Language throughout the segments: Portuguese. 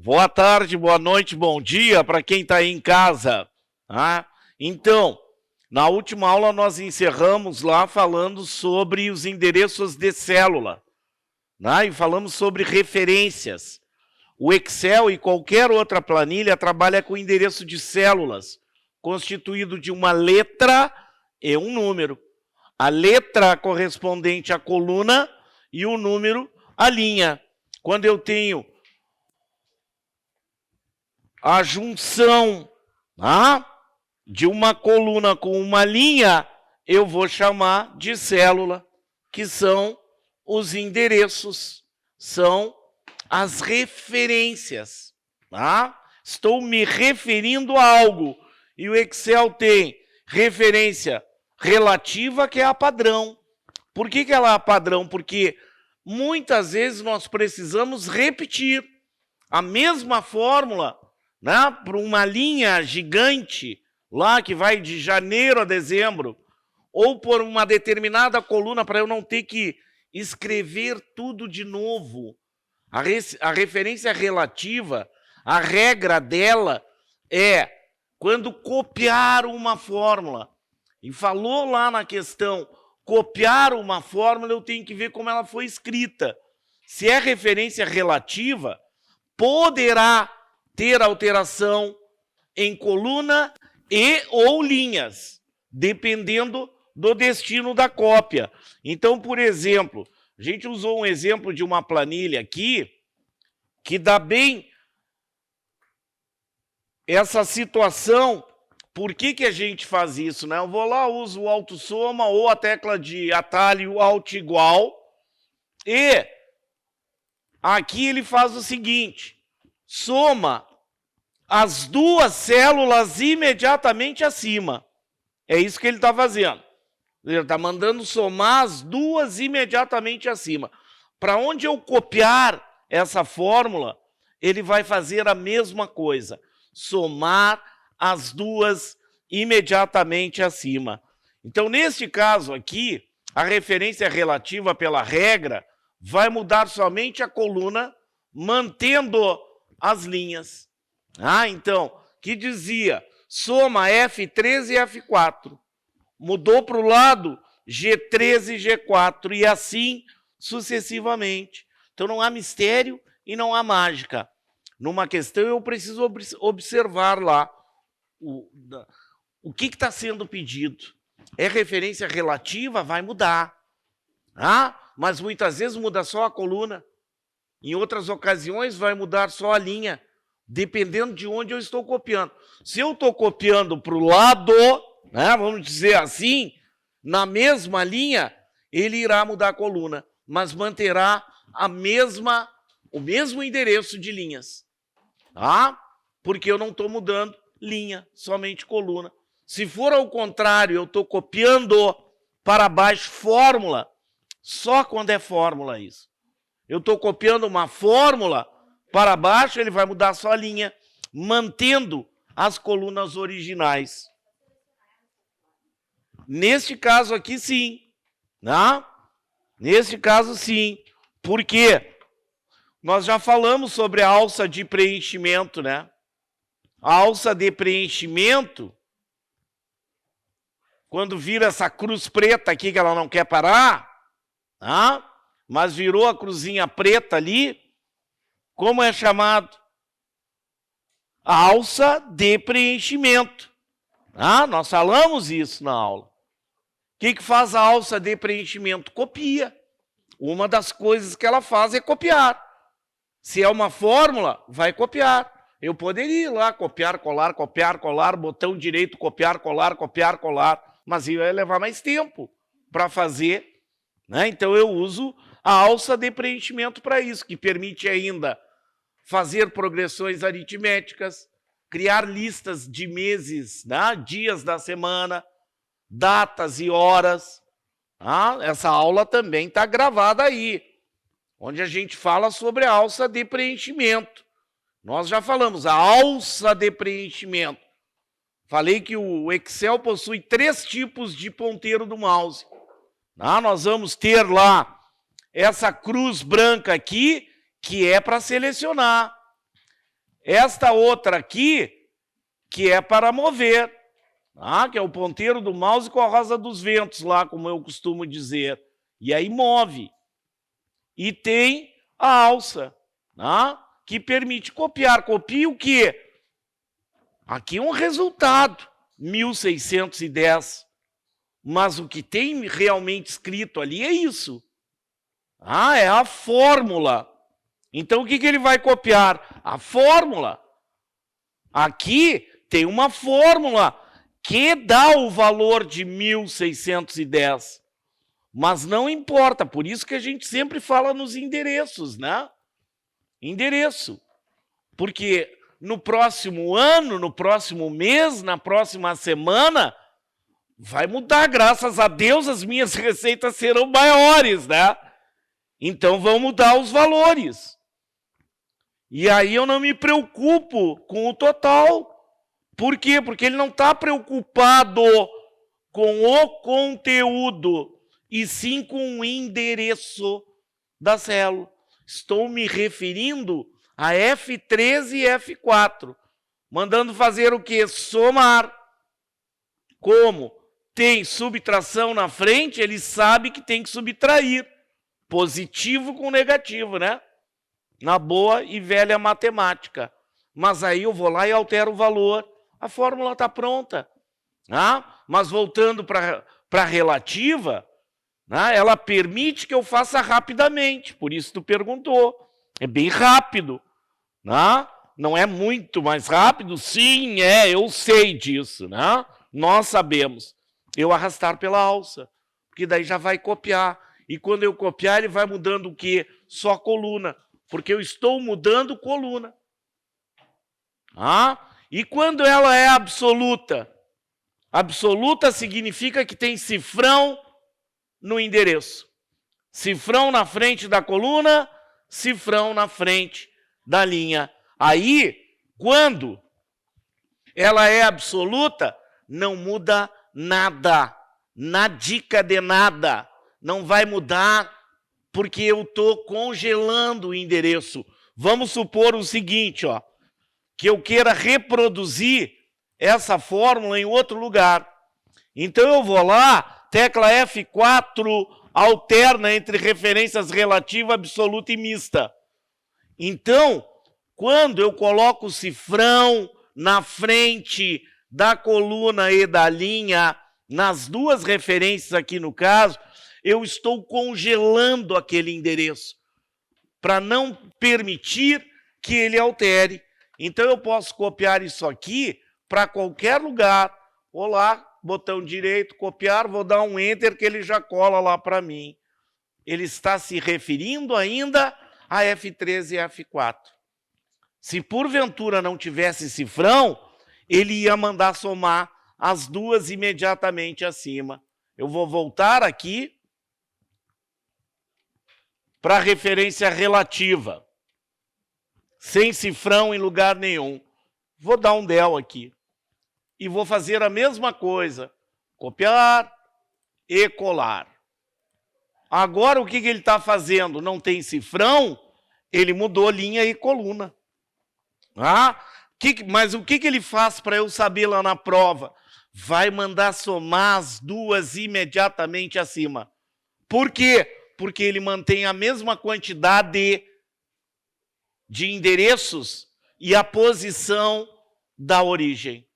Boa tarde, boa noite, bom dia para quem está aí em casa. Então, na última aula nós encerramos lá falando sobre os endereços de célula, e falamos sobre referências. O Excel e qualquer outra planilha trabalha com endereço de células, constituído de uma letra e um número. A letra correspondente à coluna e o número à linha. Quando eu tenho a junção de uma coluna com uma linha, eu vou chamar de célula, que são os endereços, são as referências. Estou me referindo a algo, e o Excel tem referência relativa, que é a padrão. Por que ela é a padrão? Porque muitas vezes nós precisamos repetir a mesma fórmula, para uma linha gigante, lá que vai de janeiro a dezembro, ou por uma determinada coluna, para eu não ter que escrever tudo de novo. A referência relativa, a regra dela é quando copiar uma fórmula. E falou lá na questão, copiar uma fórmula, eu tenho que ver como ela foi escrita. Se é referência relativa, poderá ter alteração em coluna e ou linhas, dependendo do destino da cópia. Então, por exemplo, a gente usou um exemplo de uma planilha aqui, que dá bem essa situação. Por que a gente faz isso? Eu vou lá, uso o autossoma ou a tecla de atalho Alt igual, e aqui ele faz o seguinte, soma as duas células imediatamente acima. É isso que ele está fazendo. Ele está mandando somar as duas imediatamente acima. Para onde eu copiar essa fórmula, ele vai fazer a mesma coisa. Somar as duas imediatamente acima. Então, neste caso aqui, a referência relativa pela regra vai mudar somente a coluna, mantendo as linhas. Então, que dizia, soma F3 e F4. Mudou para o lado G3 e G4, e assim sucessivamente. Então, não há mistério e não há mágica. Numa questão, eu preciso observar lá o que está sendo pedido. É referência relativa? Vai mudar. Mas muitas vezes muda só a coluna. Em outras ocasiões, vai mudar só a linha, dependendo de onde eu estou copiando. Se eu estou copiando para o lado, vamos dizer assim, na mesma linha, ele irá mudar a coluna, mas manterá o mesmo endereço de linhas. Porque eu não estou mudando linha, somente coluna. Se for ao contrário, eu estou copiando para baixo fórmula, só quando é fórmula isso. Eu estou copiando uma fórmula para baixo, ele vai mudar só a linha, mantendo as colunas originais. Neste caso aqui, sim. Neste caso, sim. Por quê? Nós já falamos sobre a alça de preenchimento, A alça de preenchimento, quando vira essa cruz preta aqui, que ela não quer parar, mas virou a cruzinha preta ali, como é chamado? A alça de preenchimento. Nós falamos isso na aula. O que faz a alça de preenchimento? Copia. Uma das coisas que ela faz é copiar. Se é uma fórmula, vai copiar. Eu poderia ir lá, copiar, colar, botão direito, copiar, colar, mas ia levar mais tempo para fazer. Então, eu uso a alça de preenchimento para isso, que permite ainda fazer progressões aritméticas, criar listas de meses, dias da semana, datas e horas. Essa aula também está gravada aí, onde a gente fala sobre a alça de preenchimento. Nós já falamos, a alça de preenchimento. Falei que o Excel possui 3 tipos de ponteiro do mouse. Nós vamos ter lá essa cruz branca aqui, que é para selecionar. Esta outra aqui, que é para mover, que é o ponteiro do mouse com a rosa dos ventos lá, como eu costumo dizer. E aí move. E tem a alça, que permite copiar. Copia o quê? Aqui é um resultado, 1610. Mas o que tem realmente escrito ali é isso. É a fórmula. Então, o que ele vai copiar? A fórmula. Aqui tem uma fórmula que dá o valor de 1610. Mas não importa, por isso que a gente sempre fala nos endereços, né? Endereço. Porque no próximo ano, no próximo mês, na próxima semana, vai mudar, graças a Deus, as minhas receitas serão maiores, né? Então vão mudar os valores. E aí eu não me preocupo com o total. Por quê? Porque ele não está preocupado com o conteúdo, e sim com o endereço da célula. Estou me referindo a F13 e F4, mandando fazer o quê? Somar. Como tem subtração na frente, ele sabe que tem que subtrair. Positivo com negativo, né? Na boa e velha matemática. Mas aí eu vou lá e altero o valor. A fórmula está pronta. Mas voltando para a relativa, ela permite que eu faça rapidamente. Por isso tu perguntou. É bem rápido. Não é muito mais rápido? Sim, eu sei disso. Nós sabemos. Eu arrastar pela alça. Porque daí já vai copiar. E quando eu copiar, ele vai mudando o quê? Só coluna. Porque eu estou mudando coluna. E quando ela é absoluta? Absoluta significa que tem cifrão no endereço. Cifrão na frente da coluna, cifrão na frente da linha. Aí, quando ela é absoluta, não muda nada. Nadica de nada. Não vai mudar porque eu estou congelando o endereço. Vamos supor o seguinte, que eu queira reproduzir essa fórmula em outro lugar. Então eu vou lá, tecla F4, alterna entre referências relativa, absoluta e mista. Então, quando eu coloco o cifrão na frente da coluna e da linha, nas duas referências aqui no caso, eu estou congelando aquele endereço para não permitir que ele altere. Então, eu posso copiar isso aqui para qualquer lugar. Vou lá, botão direito, copiar, vou dar um Enter que ele já cola lá para mim. Ele está se referindo ainda a F13 e F4. Se porventura não tivesse cifrão, ele ia mandar somar as duas imediatamente acima. Eu vou voltar aqui para a referência relativa, sem cifrão em lugar nenhum. Vou dar um del aqui. E vou fazer a mesma coisa. Copiar e colar. Agora, o que ele está fazendo? Não tem cifrão, ele mudou linha e coluna. Mas o que ele faz para eu saber lá na prova? Vai mandar somar as duas imediatamente acima. Por quê? Porque ele mantém a mesma quantidade de endereços e a posição da origem.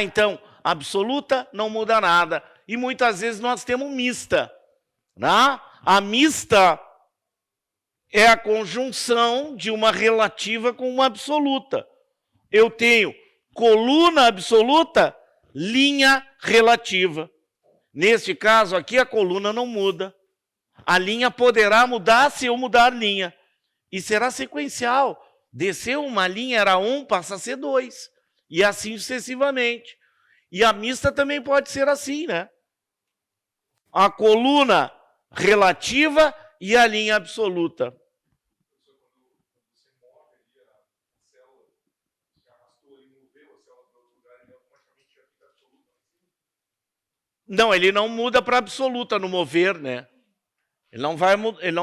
Então, absoluta não muda nada. E muitas vezes nós temos mista. A mista é a conjunção de uma relativa com uma absoluta. Eu tenho coluna absoluta, linha relativa. Neste caso aqui, a coluna não muda. A linha poderá mudar se eu mudar linha. E será sequencial. Desceu uma linha, era 1, passa a ser 2. E assim sucessivamente. E a mista também pode ser assim, né? A coluna relativa e a linha absoluta. Não, ele não muda para absoluta no mover, né? Ele não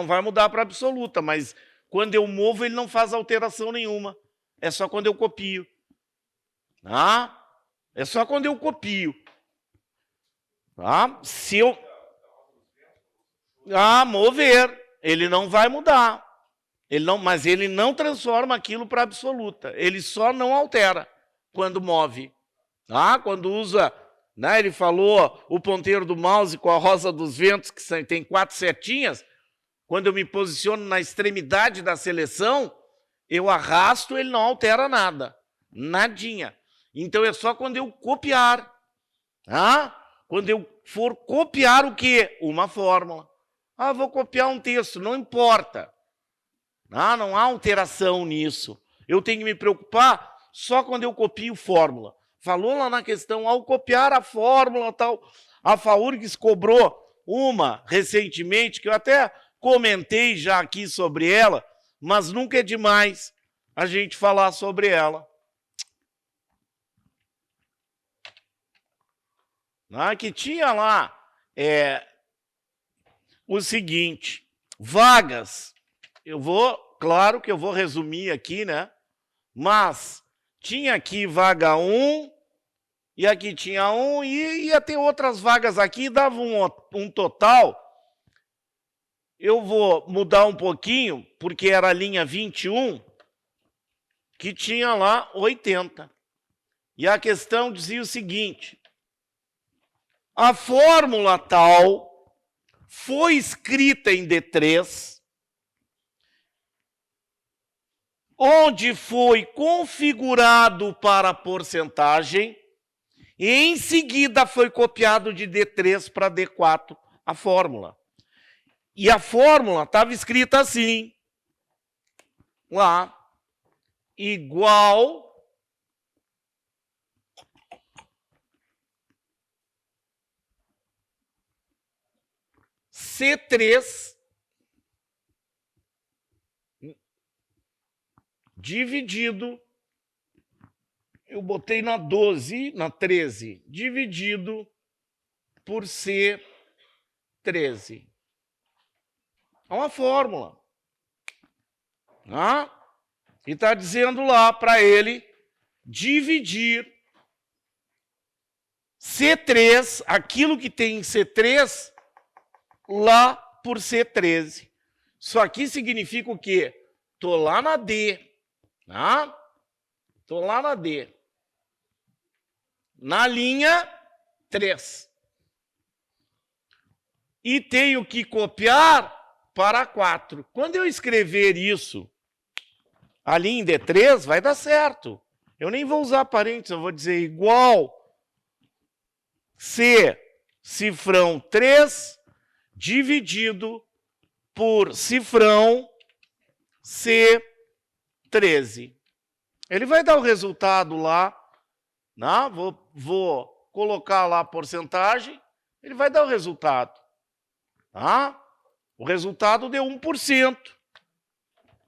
vai mudar para absoluta, mas quando eu movo, ele não faz alteração nenhuma. é só quando eu copio. Tá? É só quando eu copio. Tá? Se eu... mover. Ele não vai mudar. Mas ele não transforma aquilo para absoluta. Ele só não altera quando move. Tá? Quando usa... Né, ele falou o ponteiro do mouse com a rosa dos ventos, que tem 4 setinhas. Quando eu me posiciono na extremidade da seleção, eu arrasto, ele não altera nada. Nadinha. Então é só quando eu copiar. Tá? Quando eu for copiar o quê? Uma fórmula. Vou copiar um texto, não importa. Não há alteração nisso. Eu tenho que me preocupar só quando eu copio fórmula. Falou lá na questão, ao copiar a fórmula tal, a FAURGS cobrou uma recentemente, que eu até comentei já aqui sobre ela, mas nunca é demais a gente falar sobre ela. Que tinha lá o seguinte, vagas, claro que eu vou resumir aqui, né? Mas tinha aqui vaga 1, e aqui tinha 1, e ia ter outras vagas aqui, dava um total. Eu vou mudar um pouquinho, porque era a linha 21, que tinha lá 80. E a questão dizia o seguinte, a fórmula tal foi escrita em D3, onde foi configurado para porcentagem, e em seguida foi copiado de D3 para D4 a fórmula. E a fórmula estava escrita assim, lá, igual C3 dividido, eu botei na 12, na 13, dividido por C13. É uma fórmula. E está dizendo lá para ele dividir C3, aquilo que tem em C3, lá por C13. Isso aqui significa o quê? Estou lá na D. Estou lá na D. Na linha 3. E tenho que copiar para 4. Quando eu escrever isso ali em D3, vai dar certo. Eu nem vou usar parênteses, eu vou dizer igual C cifrão 3 dividido por cifrão C13. Ele vai dar o resultado lá, vou colocar lá a porcentagem, ele vai dar o resultado. O resultado deu 1%.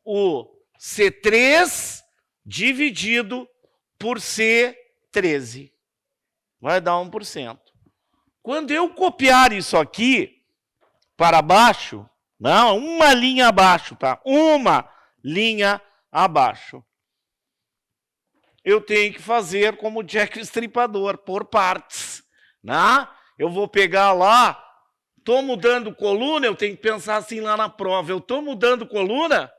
O C3 dividido por C13 vai dar 1%. Quando eu copiar isso aqui para baixo, uma linha abaixo, tá? Uma linha abaixo. Eu tenho que fazer como Jack o Estripador, por partes. Eu vou pegar lá, estou mudando coluna, eu tenho que pensar assim lá na prova. Eu estou mudando coluna?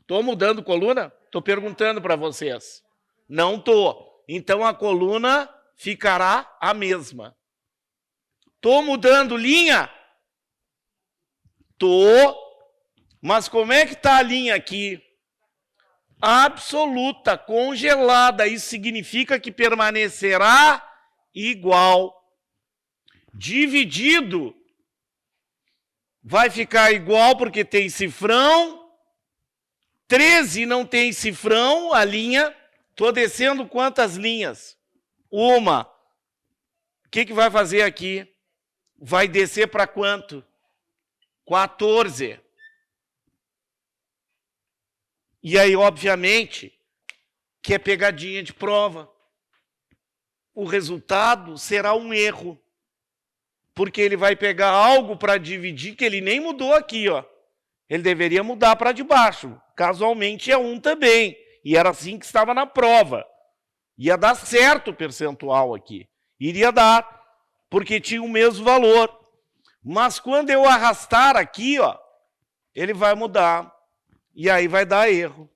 Estou mudando coluna? Estou perguntando para vocês. Não estou. Então a coluna ficará a mesma. Estou mudando linha? Estou. Mas como é que está a linha aqui? Absoluta, congelada. Isso significa que permanecerá igual. Dividido vai ficar igual porque tem cifrão. 13 não tem cifrão, a linha. Estou descendo quantas linhas? Uma. O que vai fazer aqui? Vai descer para quanto? 14. E aí, obviamente, que é pegadinha de prova. O resultado será um erro. Porque ele vai pegar algo para dividir que ele nem mudou aqui, ó. Ele deveria mudar para de baixo. Casualmente é 1 também. E era assim que estava na prova. Ia dar certo o percentual aqui. Iria dar, porque tinha o mesmo valor. Mas quando eu arrastar aqui, ó, ele vai mudar. E aí vai dar erro.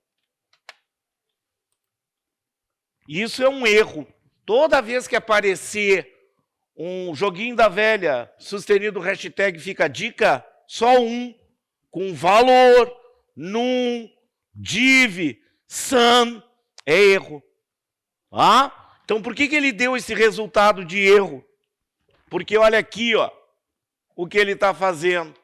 Isso é um erro. Toda vez que aparecer um joguinho da velha sustenido hashtag fica dica, só um, com valor, num, div, sum, é erro. Ah? Então por que ele deu esse resultado de erro? Porque olha aqui, ó, o que ele está fazendo.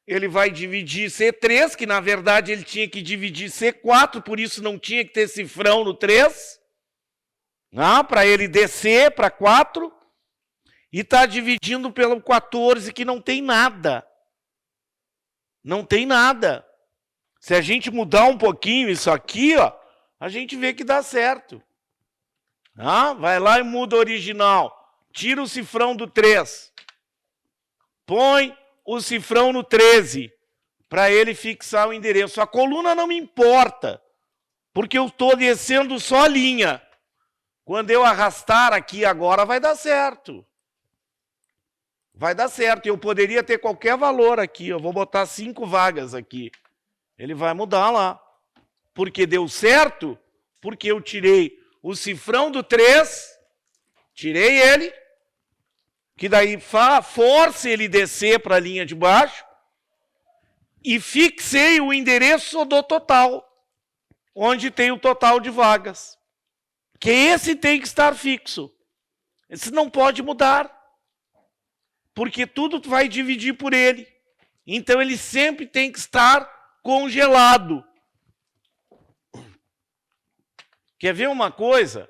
Ele vai dividir C3, que na verdade ele tinha que dividir C4, por isso não tinha que ter cifrão no 3. Para ele descer para 4. E está dividindo pelo 14, que não tem nada. Não tem nada. Se a gente mudar um pouquinho isso aqui, ó, a gente vê que dá certo. Vai lá e muda o original. Tira o cifrão do 3. Põe o cifrão no 13, para ele fixar o endereço. A coluna não me importa, porque eu estou descendo só a linha. Quando eu arrastar aqui agora, vai dar certo. Vai dar certo. Eu poderia ter qualquer valor aqui. Eu vou botar 5 vagas aqui. Ele vai mudar lá. Porque deu certo, porque eu tirei o cifrão do 3, tirei ele, que daí force ele descer para a linha de baixo, e fixei o endereço do total, onde tem o total de vagas. Que esse tem que estar fixo. Esse não pode mudar, porque tudo vai dividir por ele. Então ele sempre tem que estar congelado. Quer ver uma coisa?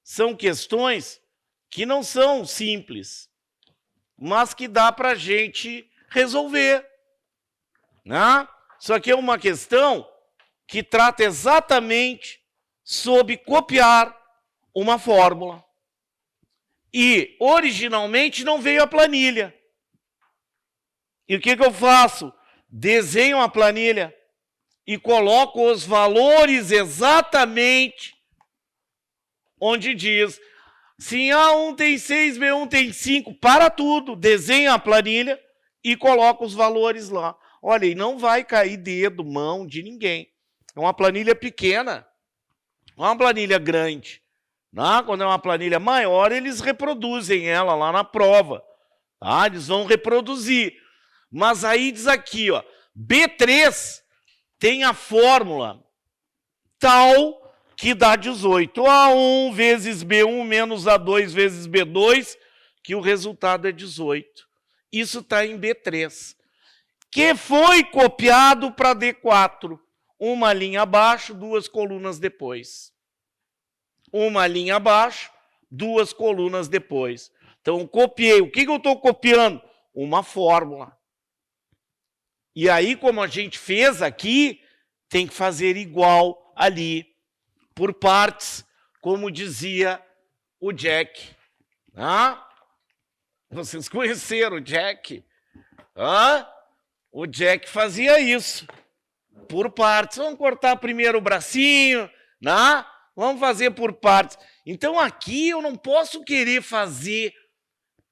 São questões que não são simples, mas que dá para a gente resolver. Isso aqui é uma questão que trata exatamente sobre copiar uma fórmula. E, originalmente, não veio a planilha. E o que eu faço? Desenho a planilha e coloco os valores exatamente onde diz, se em A1 tem 6, B1 tem 5, para tudo, desenha a planilha e coloca os valores lá. Olha, e não vai cair dedo, mão de ninguém. É uma planilha pequena, não é uma planilha grande. Quando é uma planilha maior, eles reproduzem ela lá na prova. Eles vão reproduzir. Mas aí diz aqui, ó, B3 tem a fórmula tal que dá 18. A1 vezes B1 menos A2 vezes B2, que o resultado é 18. Isso está em B3. Que foi copiado para D4. Uma linha abaixo, 2 colunas depois. Uma linha abaixo, 2 colunas depois. Então, copiei. O que eu estou copiando? Uma fórmula. E aí, como a gente fez aqui, tem que fazer igual ali, por partes, como dizia o Jack. Vocês conheceram o Jack? O Jack fazia isso, por partes. Vamos cortar primeiro o bracinho, vamos fazer por partes. Então, aqui eu não posso querer fazer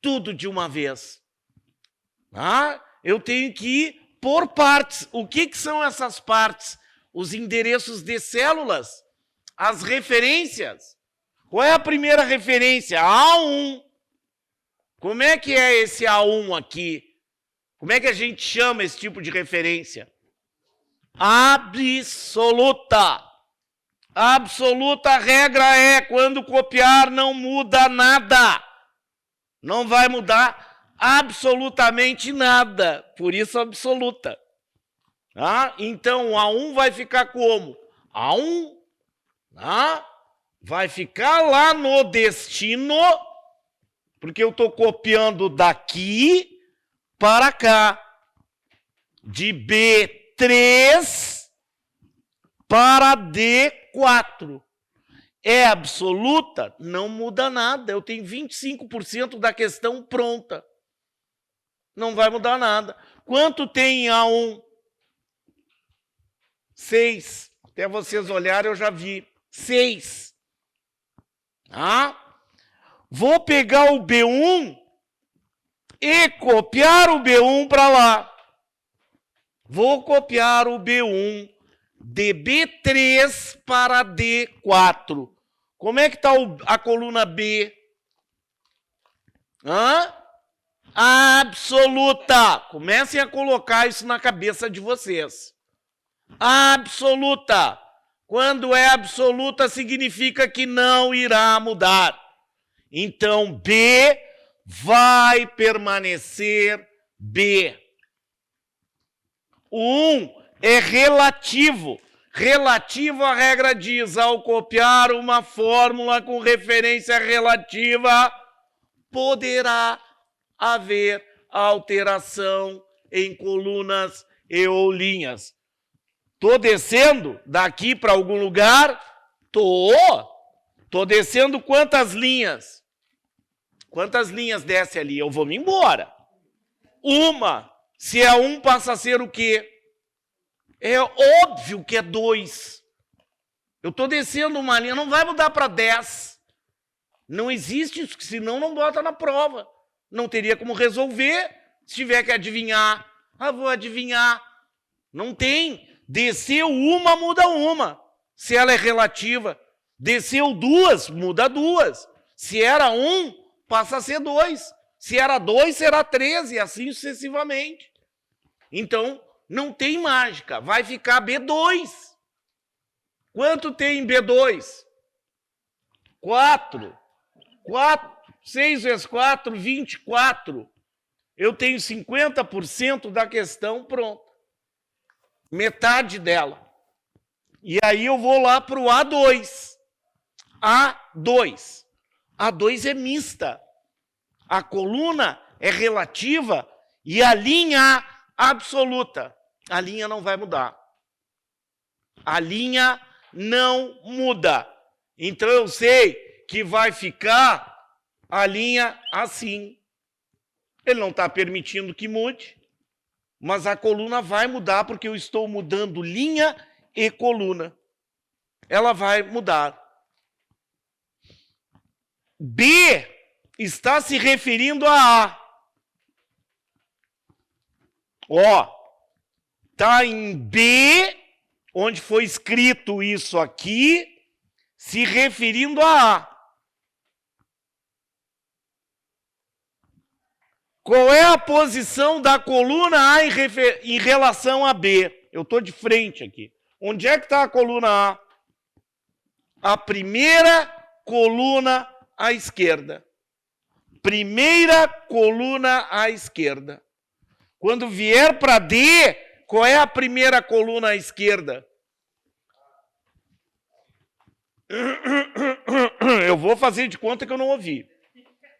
tudo de uma vez. Eu tenho que ir por partes. O que são essas partes? Os endereços de células, as referências. Qual é a primeira referência? A1. Como é que é esse A1 aqui? Como é que a gente chama esse tipo de referência? Absoluta. Absoluta regra é, quando copiar não muda nada. Não vai mudar absolutamente nada. Por isso, absoluta. Então, o A1 vai ficar como? A1 vai ficar lá no destino, porque eu estou copiando daqui para cá. De B3 para D4. É absoluta? Não muda nada. Eu tenho 25% da questão pronta. Não vai mudar nada. Quanto tem em A1? 6. Até vocês olharem, eu já vi. 6. Vou pegar o B1 e copiar o B1 para lá. Vou copiar o B1 de B3 para D4. Como é que está a coluna B? Absoluta. Comecem a colocar isso na cabeça de vocês. Absoluta. Quando é absoluta, significa que não irá mudar. Então, B vai permanecer B. O 1 é relativo. Relativo, a regra diz, ao copiar uma fórmula com referência relativa, poderá haver alteração em colunas e ou linhas. Estou descendo daqui para algum lugar? Estou descendo quantas linhas? Quantas linhas desce ali? Eu vou me embora. Uma. Se é 1, passa a ser o quê? É óbvio que é 2. Eu estou descendo uma linha, não vai mudar para 10. Não existe isso, senão não bota na prova. Não teria como resolver se tiver que adivinhar. Vou adivinhar. Não tem. Desceu uma, muda uma. Se ela é relativa. Desceu 2, muda 2. Se era 1, passa a ser 2. Se era 2, será 13, e assim sucessivamente. Então, não tem mágica. Vai ficar B2. Quanto tem B2? 4. 6 vezes 4, 24. Eu tenho 50% da questão pronta. Metade dela. E aí eu vou lá para o A2. A2. A2 é mista. A coluna é relativa e a linha absoluta. A linha não vai mudar. A linha não muda. Então eu sei que vai ficar a linha assim. Ele não está permitindo que mude, mas a coluna vai mudar porque eu estou mudando linha e coluna. Ela vai mudar. B está se referindo a A. Está em B, onde foi escrito isso aqui, se referindo a A. Qual é a posição da coluna A em relação a B? Eu estou de frente aqui. Onde é que está a coluna A? A primeira coluna à esquerda. Primeira coluna à esquerda. Quando vier para D, qual é a primeira coluna à esquerda? Eu vou fazer de conta que eu não ouvi.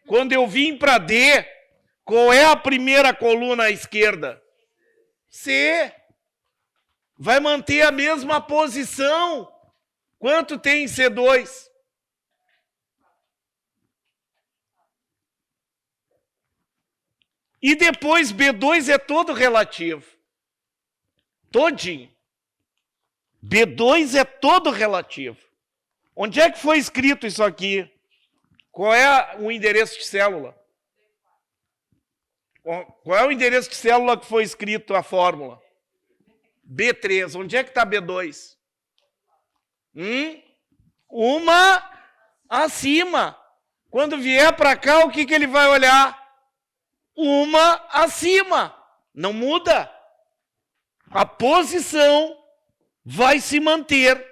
Quando eu vim para D, qual é a primeira coluna à esquerda? C. Vai manter a mesma posição. Quanto tem em C2? E depois B2 é todo relativo. Todinho. B2 é todo relativo. Onde é que foi escrito isso aqui? Qual é o endereço de célula? Qual é o endereço de célula que foi escrito a fórmula? B3. Onde é que está B2? Uma acima. Quando vier para cá, o que ele vai olhar? Uma acima. Não muda. A posição vai se manter.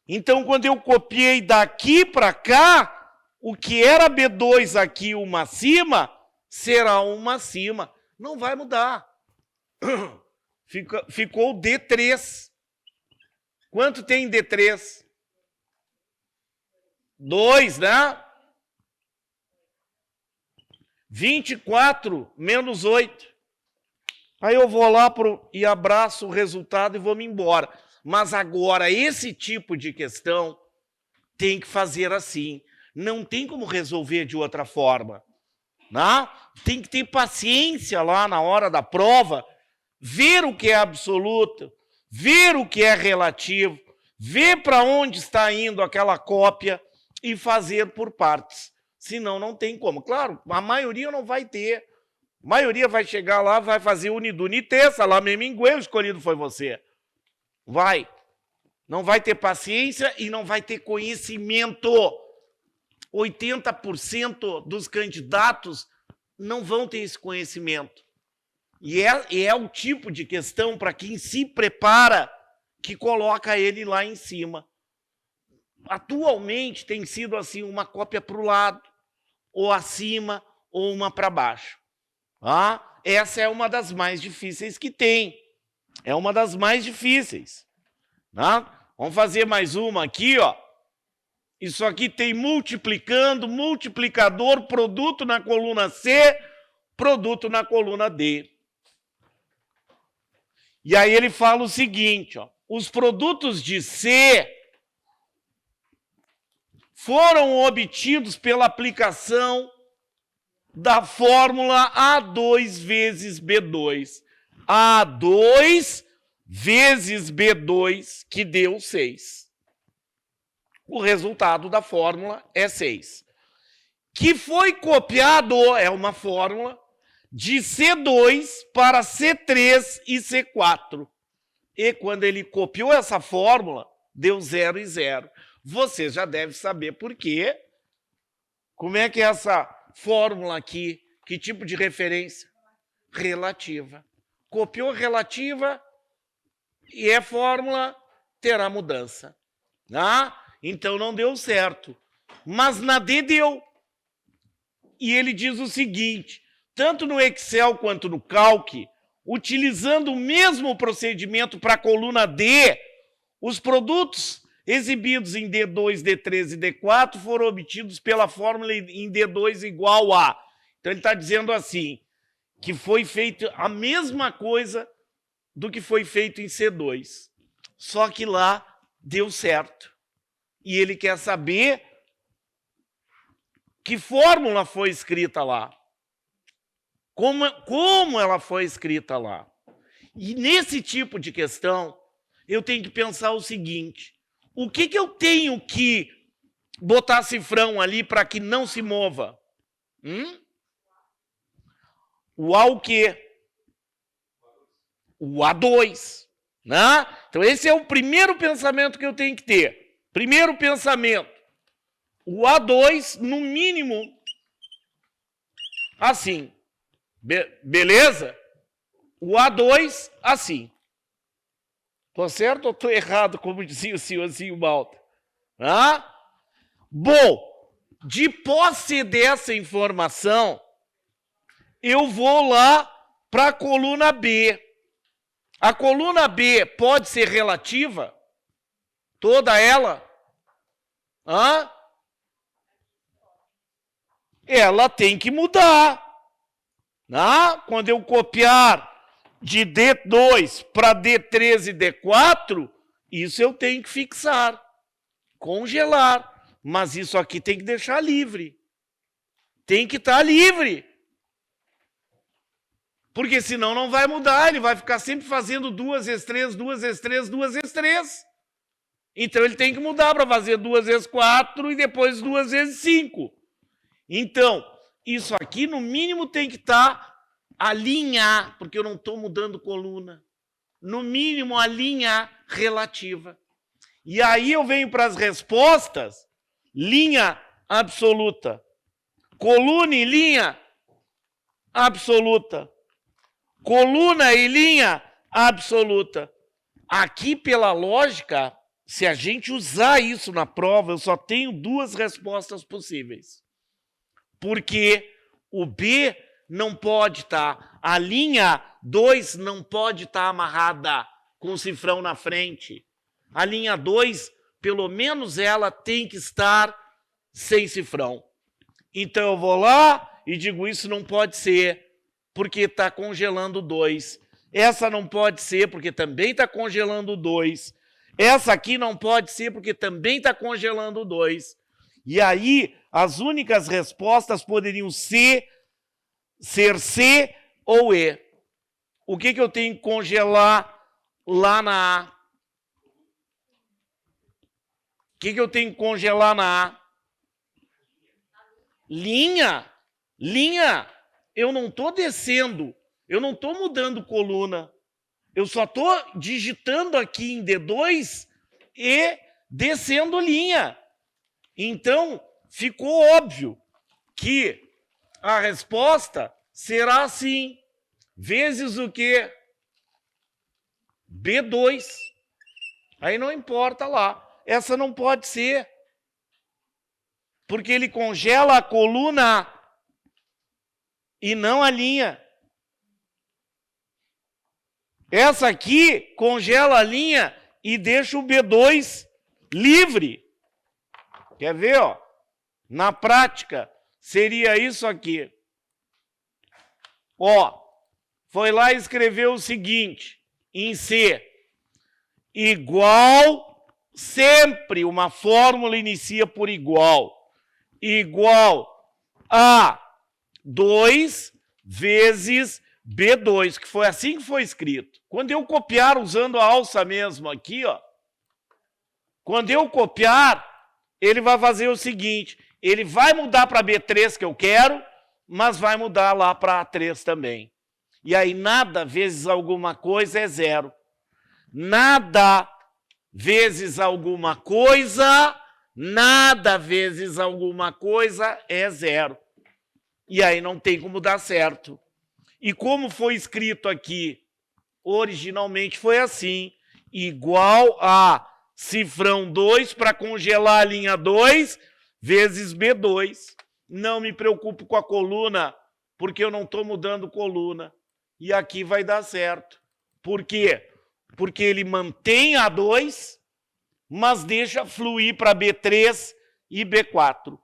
Então, quando eu copiei daqui para cá, o que era B2 aqui, uma acima, será uma acima. Não vai mudar. Ficou D3. Quanto tem D3? 2, né? 24 menos 8. Aí eu vou lá e abraço o resultado e vou me embora. Mas agora, esse tipo de questão tem que fazer assim. Não tem como resolver de outra forma. Né? Tem que ter paciência lá na hora da prova, ver o que é absoluto, ver o que é relativo, ver para onde está indo aquela cópia e fazer por partes. Senão, não tem como. Claro, a maioria não vai ter. A maioria vai chegar lá, vai fazer unidunité, salameminguê, o escolhido foi você. Vai. Não vai ter paciência e não vai ter conhecimento. 80% dos candidatos não vão ter esse conhecimento. E é o tipo de questão para quem se prepara que coloca ele lá em cima. Atualmente tem sido assim uma cópia para o lado, ou acima, ou uma para baixo. Essa é uma das mais difíceis que tem. É uma das mais difíceis. Vamos fazer mais uma aqui, ó. Isso aqui tem multiplicando, multiplicador, produto na coluna C, produto na coluna D. E aí ele fala o seguinte, ó, os produtos de C foram obtidos pela aplicação da fórmula A2 vezes B2. A2 vezes B2, que deu 6. O resultado da fórmula é 6. Que foi copiado, é uma fórmula, de C2 para C3 e C4. E quando ele copiou essa fórmula, deu 0 e 0. Você já deve saber por quê. Como é que é essa fórmula aqui? Que tipo de referência? Relativa. Copiou relativa e é fórmula, terá mudança. Então não deu certo. Mas na D deu. E ele diz o seguinte, tanto no Excel quanto no Calc, utilizando o mesmo procedimento para a coluna D, os produtos exibidos em D2, D3 e D4 foram obtidos pela fórmula em D2 igual a. Então ele está dizendo assim, que foi feito a mesma coisa do que foi feito em C2. Só que lá deu certo. E ele quer saber que fórmula foi escrita lá. Como ela foi escrita lá. E nesse tipo de questão, eu tenho que pensar o seguinte, o que eu tenho que botar cifrão ali para que não se mova? O A o quê? O A2. Então esse é o primeiro pensamento que eu tenho que ter. Primeiro pensamento. O A2, no mínimo, assim. Beleza? O A2, assim. Estou certo ou estou errado, como dizia o senhorzinho Malta? Bom, de posse dessa informação, eu vou lá para a coluna B. A coluna B pode ser relativa? Toda ela? Ela tem que mudar. Quando eu copiar de D2 para D3 e D4, isso eu tenho que fixar, congelar. Mas isso aqui tem que deixar livre. Tem que estar livre. Porque senão não vai mudar, ele vai ficar sempre fazendo 2 vezes 3, 2 vezes 3, 2 vezes 3. Então ele tem que mudar para fazer 2 vezes 4 e depois 2 vezes 5. Então, isso aqui no mínimo tem que estar a linha A, porque eu não estou mudando coluna. No mínimo a linha A relativa. E aí eu venho para as respostas, linha absoluta. Coluna e linha absoluta. Coluna e linha absoluta. Aqui, pela lógica, se a gente usar isso na prova, eu só tenho 2 respostas possíveis. Porque o B não pode estar, a linha 2 não pode estar amarrada com o cifrão na frente. A linha 2, pelo menos ela tem que estar sem cifrão. Então eu vou lá e digo, isso não pode ser, porque está congelando 2. Essa não pode ser, porque também está congelando 2. Essa aqui não pode ser, porque também está congelando 2. E aí, as únicas respostas poderiam ser C ou E. O que eu tenho que congelar lá na A? que eu tenho que congelar na A? Linha. Linha. Eu não estou descendo. Eu não estou mudando coluna. Eu só estou digitando aqui em D2 e descendo linha. Então, ficou óbvio que a resposta será assim. Vezes o quê? B2. Aí não importa lá. Essa não pode ser. Porque ele congela a coluna e não a linha. Essa aqui congela a linha e deixa o B2 livre. Quer ver, ó? Na prática, seria isso aqui. Ó, foi lá e escreveu o seguinte, em C. Igual, sempre uma fórmula inicia por igual. Igual a 2 vezes B2, que foi assim que foi escrito. Quando eu copiar usando a alça mesmo aqui, ó, quando eu copiar, ele vai fazer o seguinte, ele vai mudar para B3 que eu quero, mas vai mudar lá para A3 também. E aí nada vezes alguma coisa é zero. Nada vezes alguma coisa, nada vezes alguma coisa é zero. E aí não tem como dar certo. E como foi escrito aqui, originalmente foi assim, igual a cifrão 2 para congelar a linha 2 vezes B2. Não me preocupo com a coluna, porque eu não estou mudando coluna. E aqui vai dar certo. Por quê? Porque ele mantém a 2, mas deixa fluir para B3 e B4,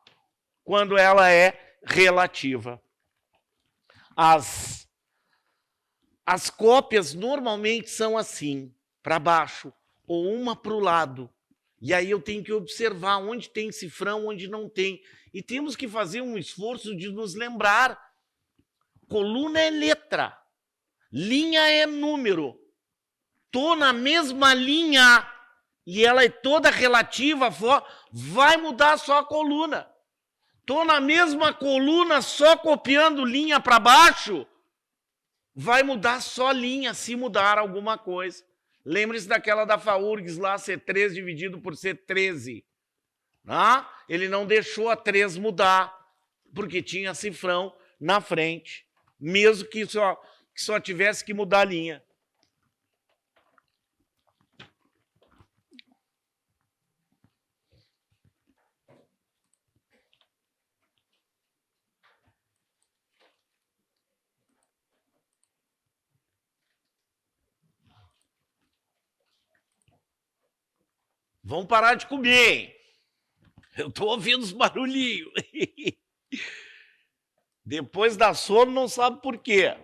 quando ela é relativa. As cópias normalmente são assim, para baixo, ou uma para o lado. E aí eu tenho que observar onde tem cifrão, onde não tem. E temos que fazer um esforço de nos lembrar. Coluna é letra, linha é número. Estou na mesma linha e ela é toda relativa, vai mudar só a coluna. Estou na mesma coluna, só copiando linha para baixo, vai mudar só linha, se mudar alguma coisa. Lembre-se daquela da FAURGS lá, C3 dividido por C13. Ah, ele não deixou a 3 mudar, porque tinha cifrão na frente, mesmo que só tivesse que mudar a linha. Vão parar de comer, hein? Eu estou ouvindo os barulhinhos. Depois da sono não sabe por quê.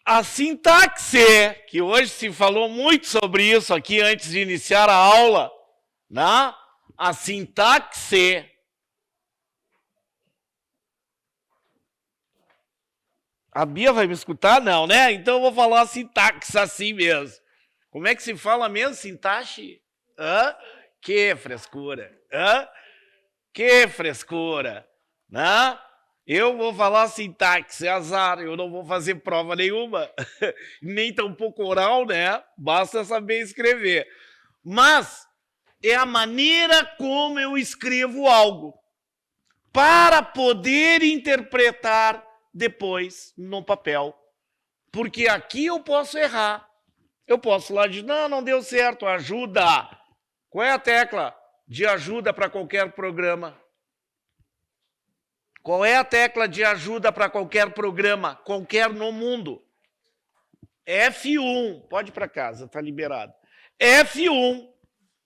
A sintaxe, que hoje se falou muito sobre isso aqui antes de iniciar a aula, né? A sintaxe. A Bia vai me escutar? Não, né? Então eu vou falar a sintaxe assim mesmo. Como é que se fala mesmo? Sintaxe? Hã? Que frescura. Hã? Que frescura. Né? Eu vou falar sintaxe, azar. Eu não vou fazer prova nenhuma. Nem tampouco oral, né? Basta saber escrever. Mas é a maneira como eu escrevo algo. Para poder interpretar depois no papel. Porque aqui eu posso errar. Eu posso lá dizer, não deu certo, ajuda. Qual é a tecla de ajuda para qualquer programa? Qual é a tecla de ajuda para qualquer programa, qualquer no mundo? F1. Pode ir para casa, está liberado. F1.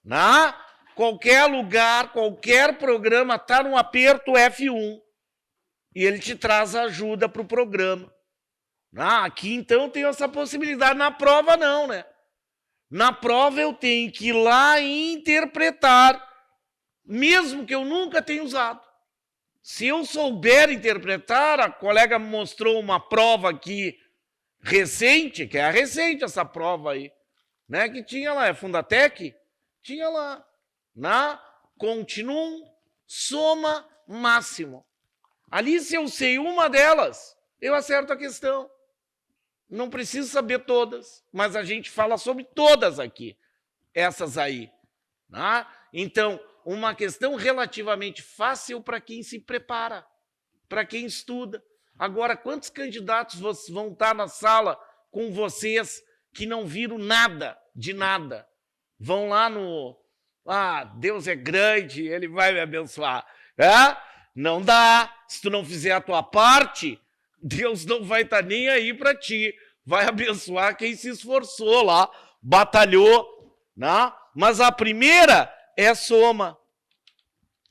Né? Qualquer lugar, qualquer programa está no aperto F1. E ele te traz ajuda para o programa. Aqui, então, eu tenho essa possibilidade. Na prova, não, né? Na prova, eu tenho que ir lá e interpretar, mesmo que eu nunca tenha usado. Se eu souber interpretar, a colega me mostrou uma prova aqui recente, que é a recente essa prova aí, né? Que tinha lá, é Fundatec, tinha lá, na Continuum Soma Máximo. Ali, se eu sei uma delas, eu acerto a questão. Não preciso saber todas, mas a gente fala sobre todas aqui, essas aí. Né? Então, uma questão relativamente fácil para quem se prepara, para quem estuda. Agora, quantos candidatos vão estar na sala com vocês que não viram nada de nada? Vão lá no... Ah, Deus é grande, Ele vai me abençoar. Não dá. Se tu não fizer a tua parte, Deus não vai estar nem aí para ti. Vai abençoar quem se esforçou lá, batalhou. Né? Mas a primeira é soma.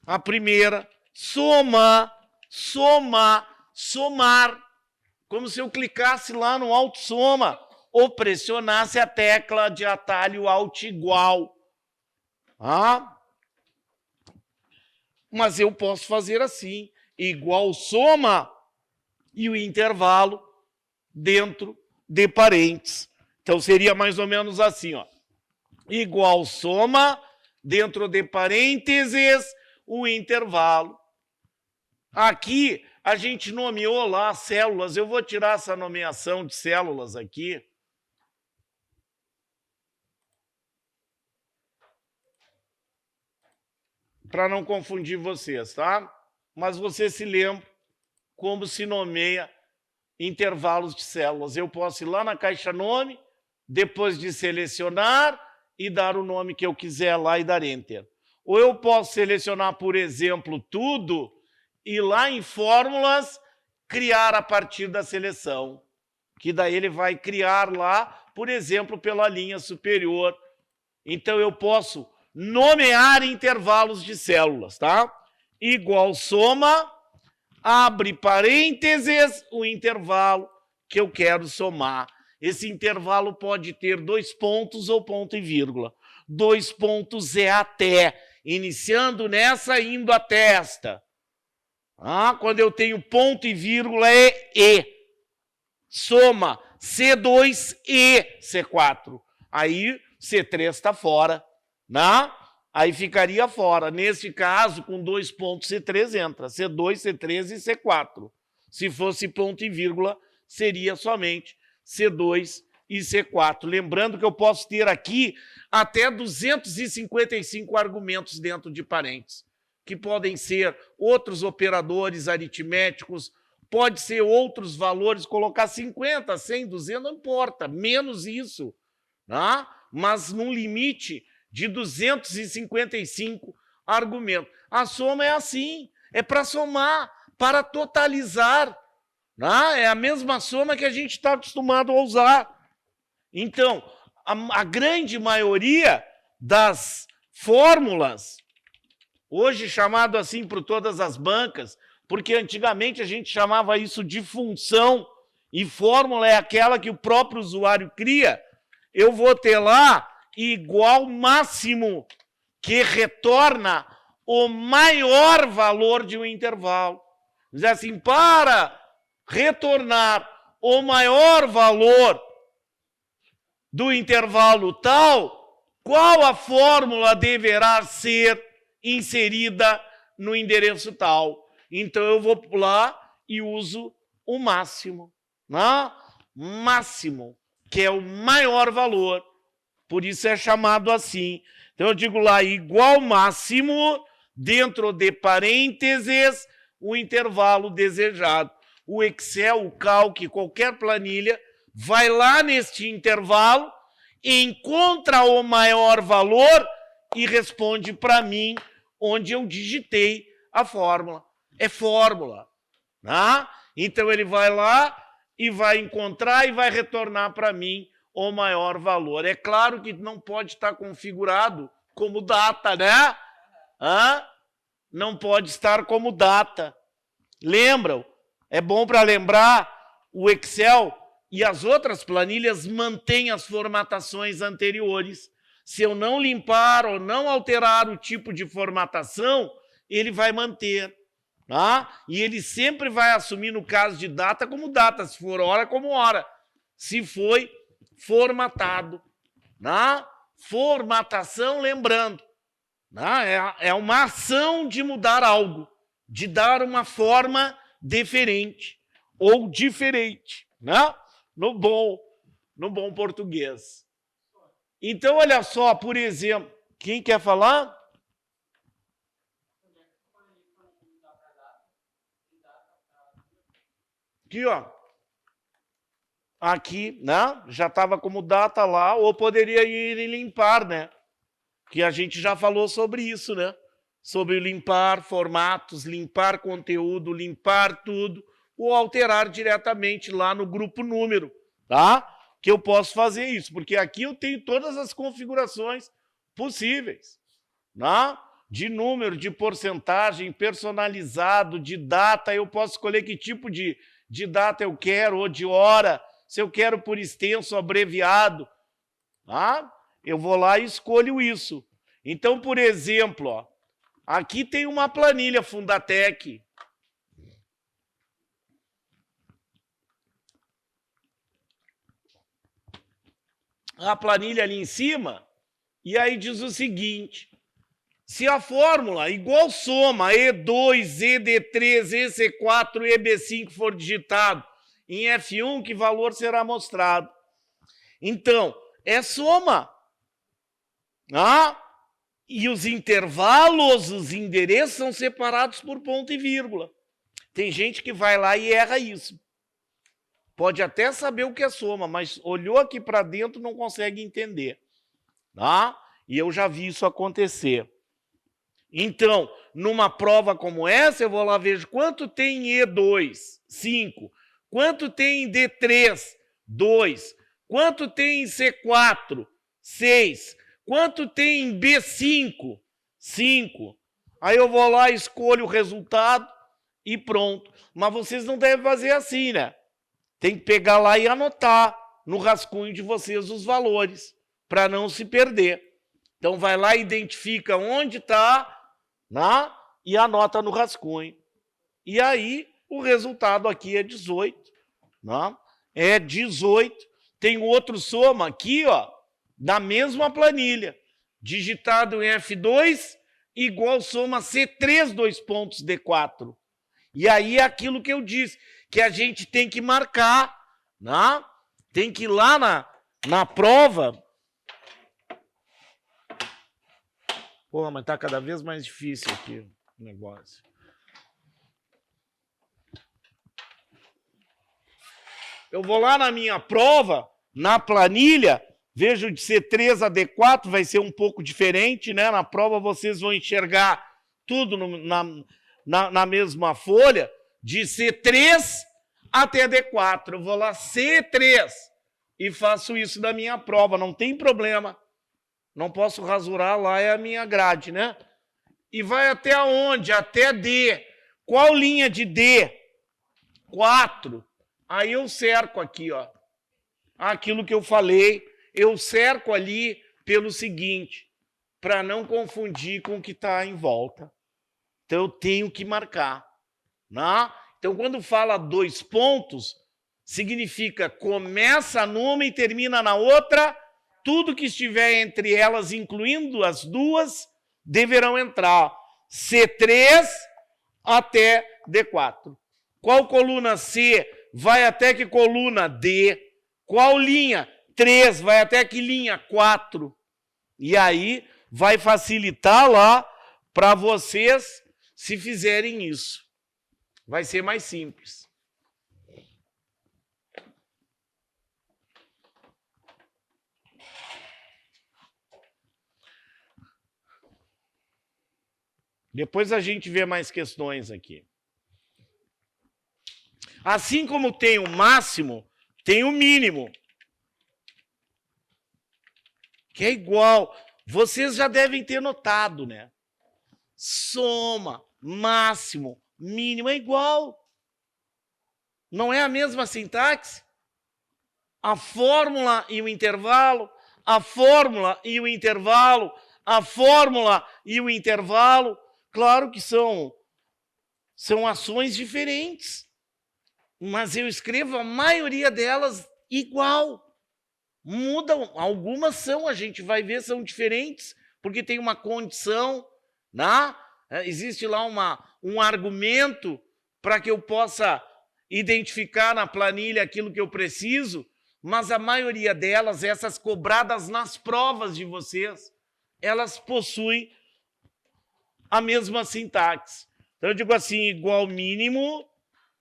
A primeira, somar. Como se eu clicasse lá no autossoma ou pressionasse a tecla de atalho alt igual. Mas eu posso fazer assim, igual soma e o intervalo dentro de parênteses. Então, seria mais ou menos assim, ó. Igual soma, dentro de parênteses, o intervalo. Aqui, a gente nomeou lá células. Eu vou tirar essa nomeação de células aqui. Para não confundir vocês, tá? Mas você se lembra como se nomeia intervalos de células. Eu posso ir lá na caixa nome, depois de selecionar e dar o nome que eu quiser lá e dar Enter. Ou eu posso selecionar, por exemplo, tudo e lá em fórmulas criar a partir da seleção, que daí ele vai criar lá, por exemplo, pela linha superior. Então eu posso nomear intervalos de células, tá? Igual soma, abre parênteses, o intervalo que eu quero somar. Esse intervalo pode ter 2 pontos ou ponto e vírgula. 2 pontos é até, iniciando nessa, indo até esta. Quando eu tenho ponto e vírgula é E. Soma C2 e C4. Aí C3 está fora. Né? Aí ficaria fora. Neste caso, com 2 pontos, C3 entra. C2, C3 e C4. Se fosse ponto e vírgula, seria somente C2 e C4. Lembrando que eu posso ter aqui até 255 argumentos dentro de parênteses, que podem ser outros operadores aritméticos, pode ser outros valores, colocar 50, 100, 200, não importa, menos isso. Né? Mas num limite de 255 argumentos. A soma é assim, é para somar, para totalizar. É a mesma soma que a gente está acostumado a usar. Então, a grande maioria das fórmulas, hoje chamado assim por todas as bancas, porque antigamente a gente chamava isso de função, e fórmula é aquela que o próprio usuário cria, eu vou ter lá igual máximo, que retorna o maior valor de um intervalo. Diz assim, para retornar o maior valor do intervalo tal, qual a fórmula deverá ser inserida no endereço tal? Então, eu vou lá e uso o máximo. Né? Máximo, que é o maior valor. Por isso é chamado assim. Então, eu digo lá, igual máximo, dentro de parênteses, o intervalo desejado. O Excel, o Calc, qualquer planilha, vai lá neste intervalo, encontra o maior valor e responde para mim onde eu digitei a fórmula. É fórmula. Né? Então, ele vai lá e vai encontrar e vai retornar para mim o maior valor. É claro que não pode estar configurado como data, né? Não pode estar como data. Lembram? É bom para lembrar, o Excel e as outras planilhas mantêm as formatações anteriores. Se eu não limpar ou não alterar o tipo de formatação, ele vai manter. E ele sempre vai assumir, no caso de data, como data, se for hora, como hora. se foi formatado. Na formatação, lembrando, é uma ação de mudar algo, de dar uma forma diferente ou diferente, né? No bom português. Então, olha só, por exemplo, quem quer falar? Aqui, ó. Aqui, né? Já estava como data lá, ou poderia ir em limpar, né? Que a gente já falou sobre isso, né? Sobre limpar formatos, limpar conteúdo, limpar tudo, ou alterar diretamente lá no grupo número, tá? Que eu posso fazer isso, porque aqui eu tenho todas as configurações possíveis, né? De número, de porcentagem, personalizado, de data, eu posso escolher que tipo de data eu quero, ou de hora, se eu quero por extenso, abreviado, tá? Eu vou lá e escolho isso. Então, por exemplo, ó, aqui tem uma planilha Fundatec. A planilha ali em cima, e aí diz o seguinte: se a fórmula igual soma E2, ED3, EC4 e EB5 for digitado em F1, que valor será mostrado? Então, é soma. E os intervalos, os endereços são separados por ponto e vírgula. Tem gente que vai lá e erra isso. Pode até saber o que é soma, mas olhou aqui para dentro não consegue entender. E eu já vi isso acontecer. Então, numa prova como essa, eu vou lá ver quanto tem E2, 5. Quanto tem D3, 2. Quanto tem C4, 6. Quanto tem B5, 5. Aí eu vou lá, escolho o resultado e pronto. Mas vocês não devem fazer assim, né? Tem que pegar lá e anotar no rascunho de vocês os valores, para não se perder. Então, vai lá e identifica onde está, e anota no rascunho. E aí, o resultado aqui é 18. É 18. Tem outro soma aqui, ó, da mesma planilha. Digitado em F2, igual soma C3, 2 pontos, D4. E aí é aquilo que eu disse, que a gente tem que marcar, tem que ir lá na prova. Porra, mas tá cada vez mais difícil aqui o negócio. Eu vou lá na minha prova, na planilha, vejo de C3 a D4, vai ser um pouco diferente, né? Na prova vocês vão enxergar tudo na mesma folha, de C3 até D4. Eu vou lá C3 e faço isso na minha prova, não tem problema. Não posso rasurar, lá é a minha grade, né? E vai até onde? Até D. Qual linha de D? 4. Aí eu cerco aqui, ó. Aquilo que eu falei, eu cerco ali pelo seguinte, para não confundir com o que está em volta. Então, eu tenho que marcar. Então, quando fala 2 pontos, significa começa numa e termina na outra, tudo que estiver entre elas, incluindo as duas, deverão entrar. C3 até D4. Qual coluna C vai até que coluna D? Qual linha? 3 vai até que linha? 4. E aí vai facilitar lá para vocês se fizerem isso. Vai ser mais simples. Depois a gente vê mais questões aqui. Assim como tem o máximo, tem o mínimo. Que é igual. Vocês já devem ter notado, né? Soma, máximo, mínimo é igual. Não é a mesma sintaxe? A fórmula e o intervalo, a fórmula e o intervalo, a fórmula e o intervalo. Claro que são ações diferentes, mas eu escrevo a maioria delas igual. Mudam, algumas são, a gente vai ver, são diferentes, porque tem uma condição, né? Existe lá um argumento para que eu possa identificar na planilha aquilo que eu preciso, mas a maioria delas, essas cobradas nas provas de vocês, elas possuem a mesma sintaxe. Então, eu digo assim, igual mínimo,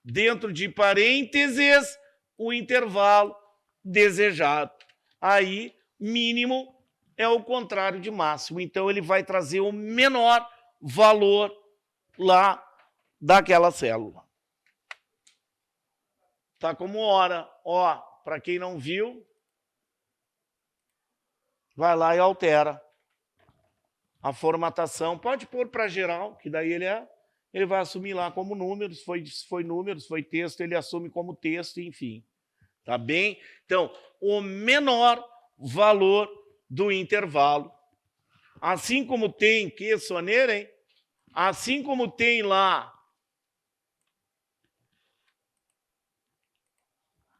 dentro de parênteses, o intervalo desejado. Aí, mínimo é o contrário de máximo. Então, ele vai trazer o menor valor lá daquela célula. Tá como hora. Ó, para quem não viu, vai lá e altera a formatação. Pode pôr para geral, que daí ele vai assumir lá como números. Se foi números, foi texto, ele assume como texto, enfim. Tá bem? Então, o menor valor do intervalo. Assim como tem, que soneira, hein? Assim como tem lá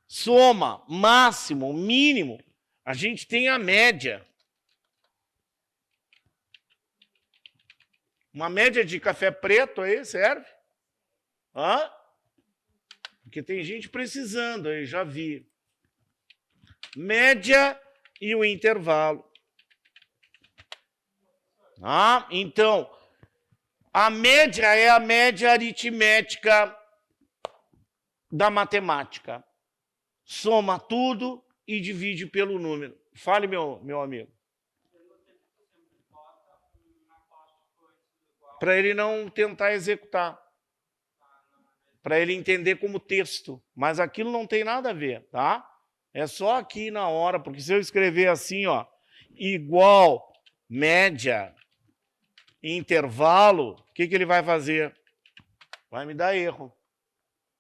soma, máximo, mínimo, a gente tem a média. Uma média de café preto aí serve? Hã? Porque tem gente precisando, aí já vi. Média e o intervalo. Então, a média é a média aritmética da matemática. Soma tudo e divide pelo número. Fale, meu amigo. Para ele não tentar executar. Para ele entender como texto. Mas aquilo não tem nada a ver, tá? É só aqui na hora, porque se eu escrever assim, ó, igual, média, intervalo, o que ele vai fazer? Vai me dar erro,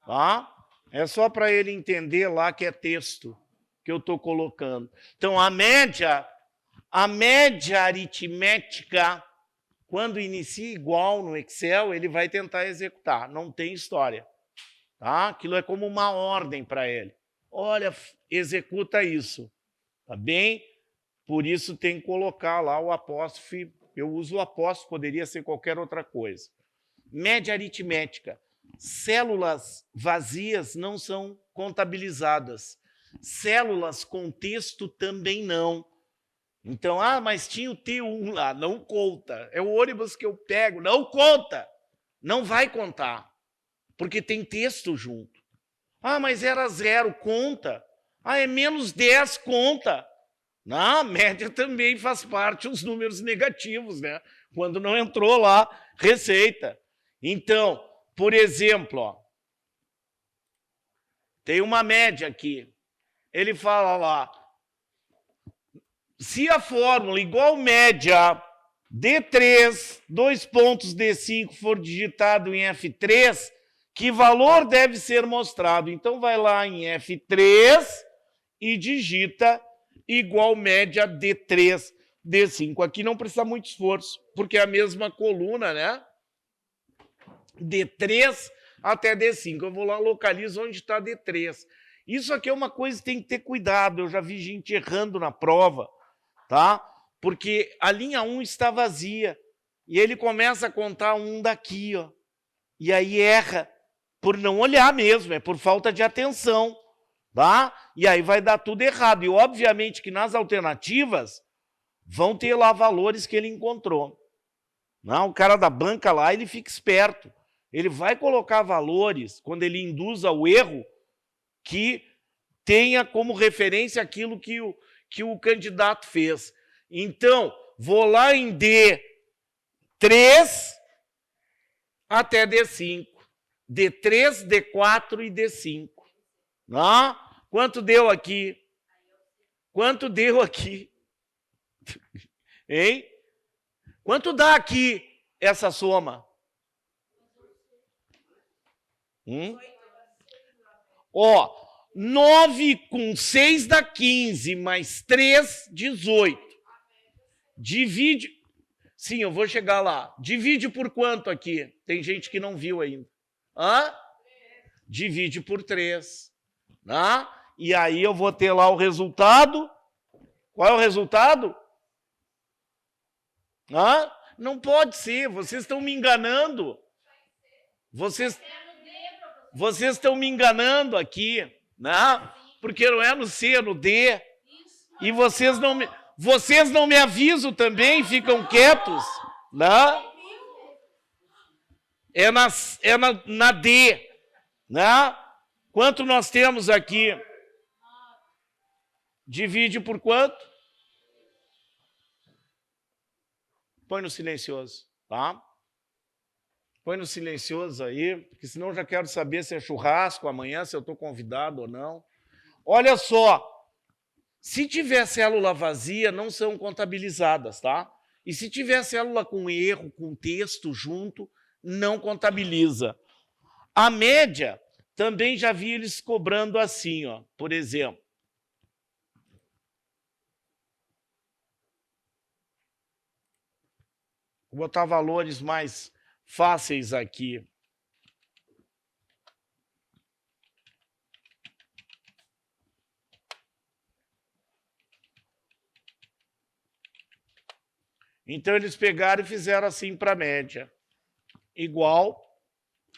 tá? É só para ele entender lá que é texto que eu estou colocando. Então, a média aritmética, quando inicia igual no Excel, ele vai tentar executar, não tem história. Tá? Aquilo é como uma ordem para ele. Olha, executa isso. Tá bem? Por isso tem que colocar lá o apóstrofe. Eu uso o apóstrofe, poderia ser qualquer outra coisa. Média aritmética. Células vazias não são contabilizadas. Células com texto também não. Então, mas tinha o T1 lá, não conta. É o ônibus que eu pego, não conta. Não vai contar, porque tem texto junto. Mas era 0, conta. É menos 10, conta. A média também faz parte os números negativos, né? Quando não entrou lá receita. Então, por exemplo, ó, tem uma média aqui. Ele fala lá, se a fórmula igual média D3, D5 for digitado em F3, que valor deve ser mostrado? Então, vai lá em F3 e digita igual média D3, D5. Aqui não precisa muito esforço, porque é a mesma coluna, né? D3 até D5. Eu vou lá, localizo onde está D3. Isso aqui é uma coisa que tem que ter cuidado. Eu já vi gente errando na prova, tá? Porque a linha 1 está vazia. E ele começa a contar um daqui, ó. E aí erra por não olhar mesmo, é por falta de atenção, tá? E aí vai dar tudo errado. E obviamente que nas alternativas vão ter lá valores que ele encontrou. Não, o cara da banca lá, ele fica esperto. Ele vai colocar valores, quando ele induz ao erro, que tenha como referência aquilo que o candidato fez. Então, vou lá em D3 até D5. D3, D4 e D5. Quanto deu aqui? Quanto deu aqui? Hein? Quanto dá aqui essa soma? Ó, 9 com 6 dá 15, mais 3, 18. Divide... Sim, eu vou chegar lá. Divide por quanto aqui? Tem gente que não viu ainda. Divide por 3. E aí eu vou ter lá o resultado. Qual é o resultado? Não pode ser, vocês estão me enganando. Vocês estão me enganando aqui, né? Porque não é no C, é no D. E vocês não me avisam também, ficam quietos, né? É na D, né? Quanto nós temos aqui? Divide por quanto? Põe no silencioso, tá? Põe no silencioso aí, porque senão eu já quero saber se é churrasco amanhã, se eu estou convidado ou não. Olha só, se tiver célula vazia, não são contabilizadas, tá? E se tiver célula com erro, com texto junto, não contabiliza. A média, também já vi eles cobrando assim, ó, por exemplo. Vou botar valores mais fáceis aqui. Então, eles pegaram e fizeram assim para a média. Igual,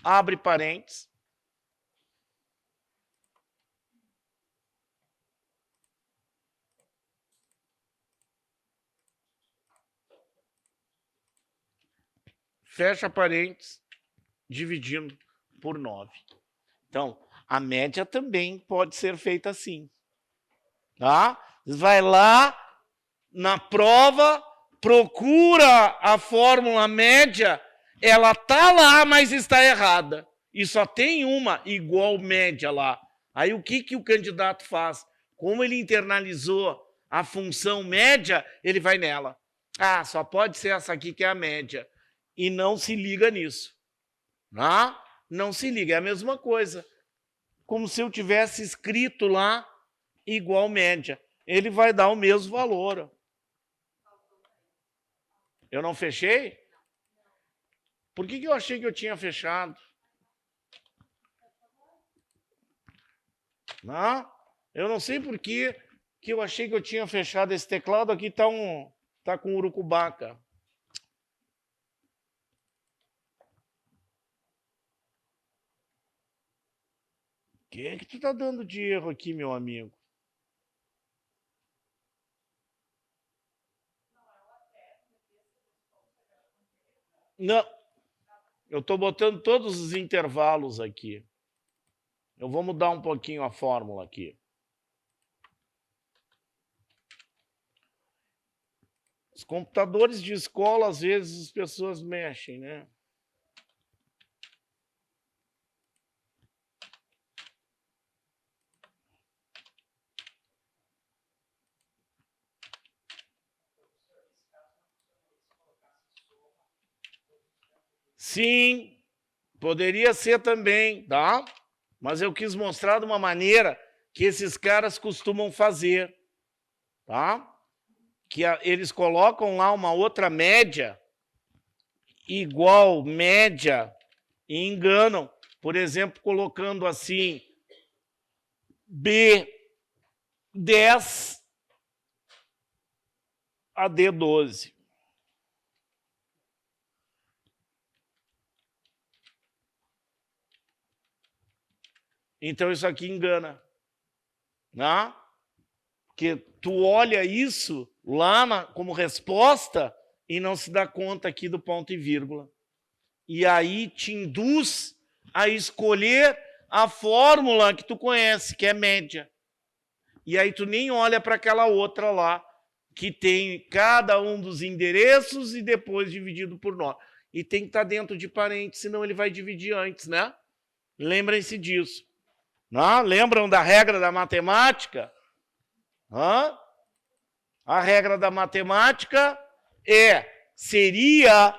abre parênteses. Fecha parênteses, dividindo por 9. Então, a média também pode ser feita assim. Tá? Vai lá na prova, procura a fórmula média, ela está lá, mas está errada. E só tem uma igual média lá. Aí o que o candidato faz? Como ele internalizou a função média, ele vai nela. Ah, só pode ser essa aqui que é a média. E não se liga nisso. Não se liga, é a mesma coisa. Como se eu tivesse escrito lá igual média. Ele vai dar o mesmo valor. Eu não fechei? Por que eu achei que eu tinha fechado? Eu não sei por que eu achei que eu tinha fechado esse teclado aqui, tá com urucubaca. O que tu tá dando de erro aqui, meu amigo? Não. Eu estou botando todos os intervalos aqui. Eu vou mudar um pouquinho a fórmula aqui. Os computadores de escola, às vezes, as pessoas mexem, né? Sim, poderia ser também, tá? Mas eu quis mostrar de uma maneira que esses caras costumam fazer, tá? Que eles colocam lá uma outra média, igual média, e enganam. Por exemplo, colocando assim, B10 a D12. Então, isso aqui engana. Né? Porque tu olha isso lá como resposta e não se dá conta aqui do ponto e vírgula. E aí te induz a escolher a fórmula que tu conhece, que é média. E aí tu nem olha para aquela outra lá, que tem cada um dos endereços e depois dividido por 9. E tem que estar dentro de parênteses, senão ele vai dividir antes, né? Lembrem-se disso. Não? Lembram da regra da matemática? A regra da matemática seria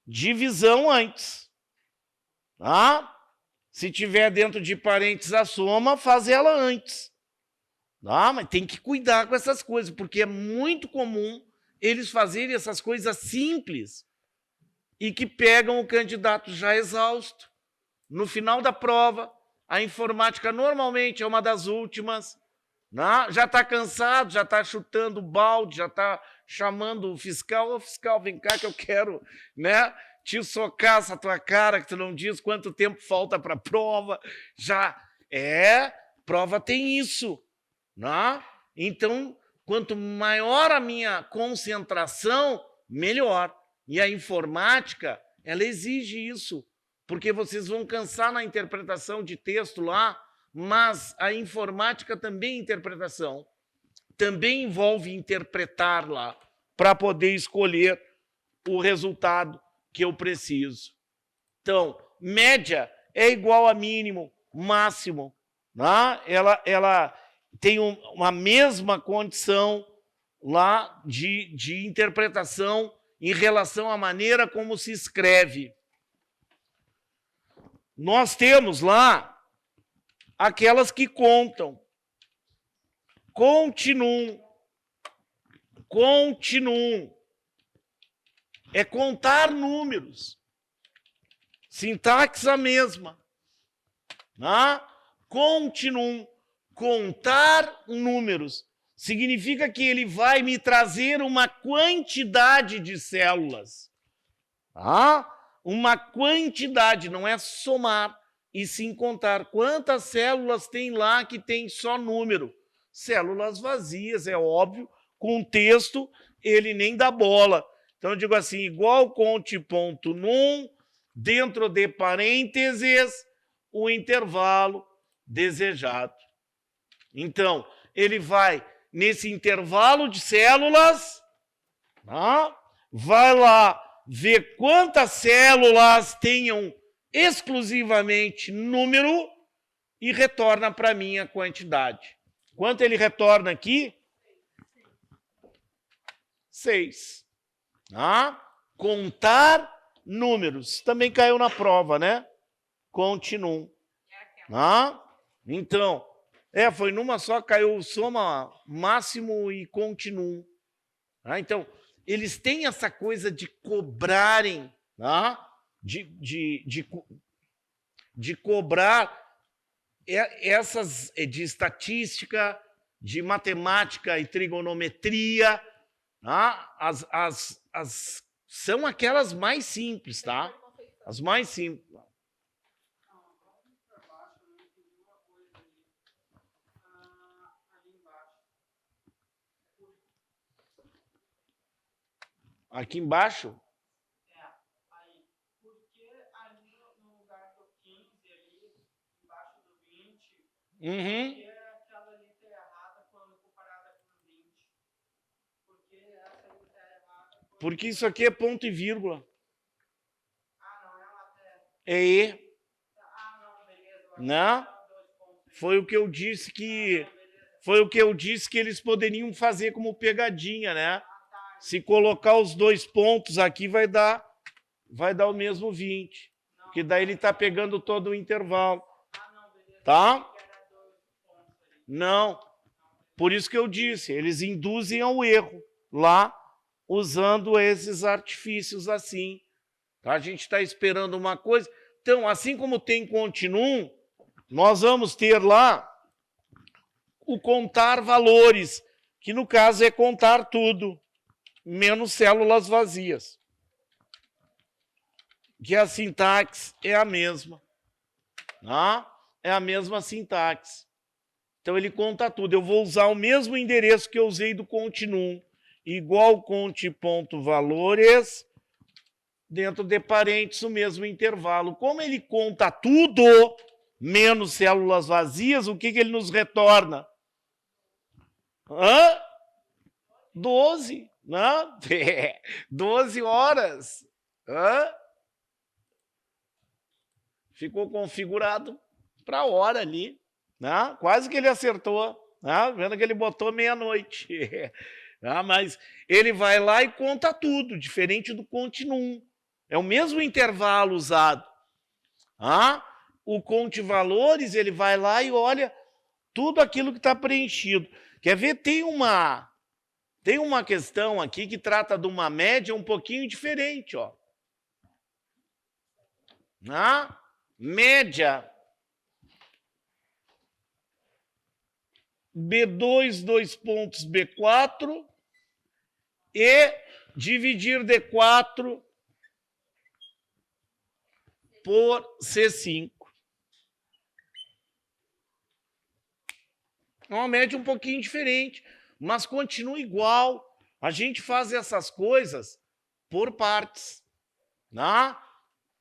divisão antes. Se tiver dentro de parênteses a soma, faz ela antes. Mas tem que cuidar com essas coisas, porque é muito comum eles fazerem essas coisas simples e que pegam o candidato já exausto. No final da prova, A informática normalmente é uma das últimas. Né? Já está cansado, já está chutando balde, já está chamando o fiscal. Ô, fiscal, vem cá que eu quero, né, te socar essa tua cara, que tu não diz quanto tempo falta para a prova. Já prova tem isso. Né? Então, quanto maior a minha concentração, melhor. E a informática, ela exige isso, porque vocês vão cansar na interpretação de texto lá, mas a informática também é interpretação. Também envolve interpretar lá, para poder escolher o resultado que eu preciso. Então, média é igual a mínimo, máximo. Né? Ela tem uma mesma condição lá de interpretação em relação à maneira como se escreve. Nós temos lá aquelas que contam. Continuum. Continuum. É contar números. Sintaxe a mesma. Né? Continuum. Contar números. Significa que ele vai me trazer uma quantidade de células. Tá? Uma quantidade, não é somar, e sim contar. Quantas células tem lá que tem só número? Células vazias, é óbvio. Com texto, ele nem dá bola. Então, eu digo assim, igual conte.num, dentro de parênteses, o intervalo desejado. Então, ele vai nesse intervalo de células, tá? Vai lá ver quantas células tenham exclusivamente número e retorna para mim a quantidade. Quanto ele retorna aqui? 6. Tá? Contar números. Também caiu na prova, né? Continuum. Tá? Então, foi numa só, caiu soma, máximo e continuum. Tá? Então, eles têm essa coisa de cobrarem, tá? de cobrar essas de estatística, de matemática e trigonometria, tá? São aquelas mais simples, tá? As mais simples. Aqui embaixo? Aí. Porque ali no lugar do 15, ali, embaixo do 20, porque aquela ali tá errada quando comparada com 20. Porque essa aí tá errada. Porque isso aqui é ponto e vírgula. Não, ela até. É E. Não, beleza. Não? Foi o que eu disse que... Foi o que eu disse que eles poderiam fazer como pegadinha, né? Se colocar os 2 pontos aqui, vai dar o mesmo 20. Porque daí ele está pegando todo o intervalo. Tá? Não. Por isso que eu disse, eles induzem ao erro lá, usando esses artifícios assim. Tá? A gente está esperando uma coisa. Então, assim como tem continuum, nós vamos ter lá o contar valores, que no caso é contar tudo, menos células vazias. Que a sintaxe é a mesma. Tá? É a mesma sintaxe. Então, ele conta tudo. Eu vou usar o mesmo endereço que eu usei do continuum, igual conte.valores, dentro de parênteses, o mesmo intervalo. Como ele conta tudo, menos células vazias, o que ele nos retorna? 12, né? 12 horas. Ficou configurado para a hora ali. Né? Quase que ele acertou. Né? Vendo que ele botou meia-noite. Mas ele vai lá e conta tudo, diferente do continuum. É o mesmo intervalo usado. O conte valores, ele vai lá e olha tudo aquilo que está preenchido. Quer ver? Tem uma questão aqui que trata de uma média um pouquinho diferente. Ó. Média B2, 2 pontos, B4, e dividir D4 por C5. É uma média um pouquinho diferente, mas continua igual. A gente faz essas coisas por partes. Né?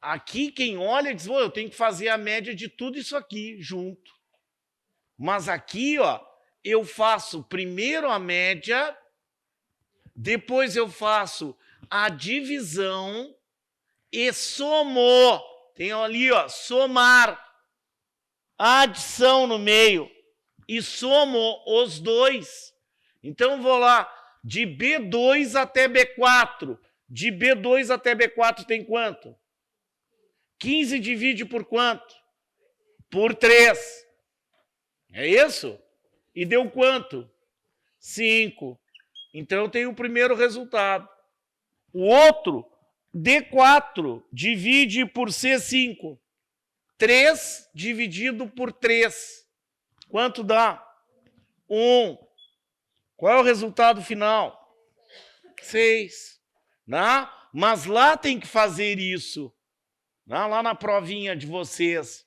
Aqui quem olha diz, eu tenho que fazer a média de tudo isso aqui junto. Mas aqui, ó, eu faço primeiro a média, depois eu faço a divisão e somo. Tem ali, ó, somar, adição no meio. E somo os dois. Então, vou lá, de B2 até B4. De B2 até B4 tem quanto? 15 divide por quanto? Por 3. É isso? E deu quanto? 5. Então, eu tenho o primeiro resultado. O outro, D4 divide por C5. 3 dividido por 3. Quanto dá? 1. Qual é o resultado final? 6. Né? Mas lá tem que fazer isso. Né? Lá na provinha de vocês.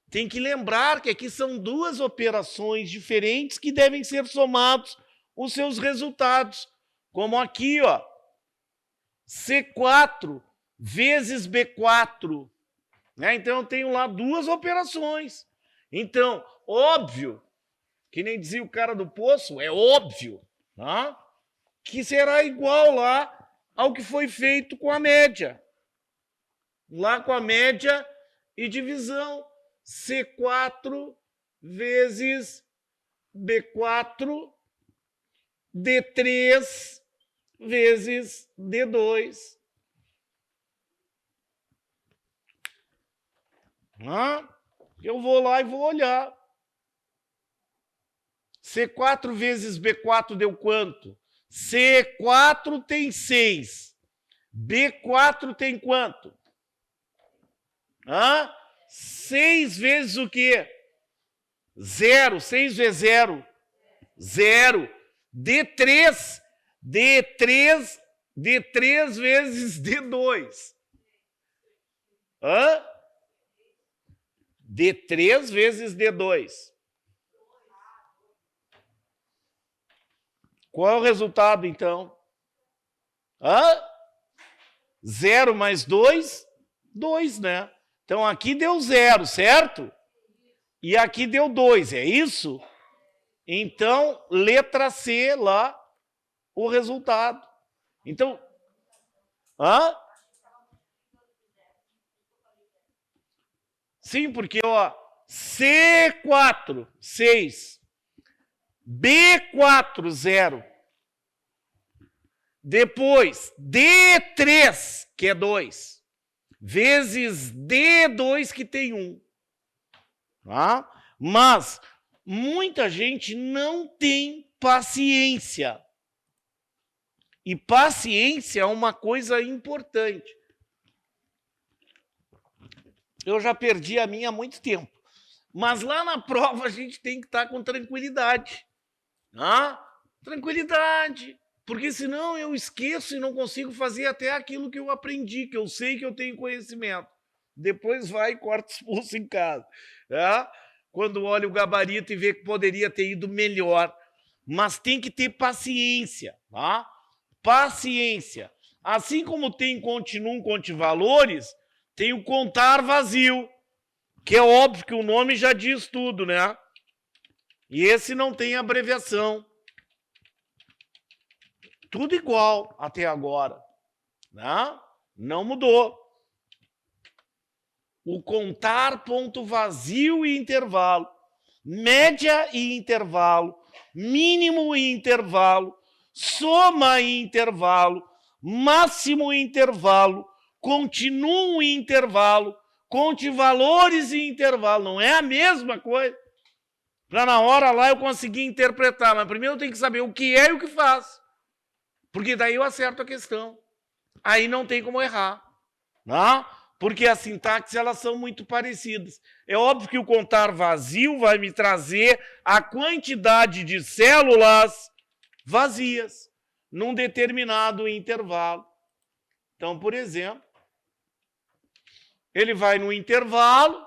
Tem que lembrar que aqui são duas operações diferentes que devem ser somados os seus resultados. Como aqui, ó. C4 vezes B4. Né? Então, eu tenho lá duas operações. Então, óbvio, que nem dizia o cara do poço, é óbvio, tá? Que será igual lá ao que foi feito com a média. Lá com a média e divisão. C4 vezes B4, D3 vezes D2. Eu vou lá e vou olhar. C4 vezes B4 deu quanto? C4 tem 6. B4 tem quanto? 6 vezes o quê? 0. 6 vezes 0. 0. D3 vezes D2. D3 vezes D2. Qual é o resultado, então? 0 mais 2, 2, né? Então, aqui deu 0, certo? E aqui deu 2, é isso? Então, letra C lá, o resultado. Então, sim, porque, ó, C4, 6. B4, 0. Depois, D3, que é 2, vezes D2, que tem 1. Tá? Mas muita gente não tem paciência. E paciência é uma coisa importante. Eu já perdi a minha há muito tempo. Mas lá na prova a gente tem que estar com tranquilidade. Tranquilidade. Porque senão eu esqueço e não consigo fazer até aquilo que eu aprendi, que eu sei que eu tenho conhecimento. Depois vai e corta os pulsos em casa. Quando olha o gabarito e vê que poderia ter ido melhor. Mas tem que ter paciência. Paciência. Assim como tem continuum, contivalores, tem o contar vazio. Que é óbvio que o nome já diz tudo, né? E esse não tem abreviação. Tudo igual até agora. Né? Não mudou. O contar, ponto vazio e intervalo. Média e intervalo. Mínimo e intervalo. Soma e intervalo. Máximo e intervalo. Continuum e intervalo. Conte valores e intervalo. Não é a mesma coisa. Para na hora lá eu conseguir interpretar. Mas primeiro eu tenho que saber o que é e o que faz. Porque daí eu acerto a questão. Aí não tem como errar. porque as sintaxes elas são muito parecidas. É óbvio que o contar vazio vai me trazer a quantidade de células vazias num determinado intervalo. Então, por exemplo, ele vai no intervalo,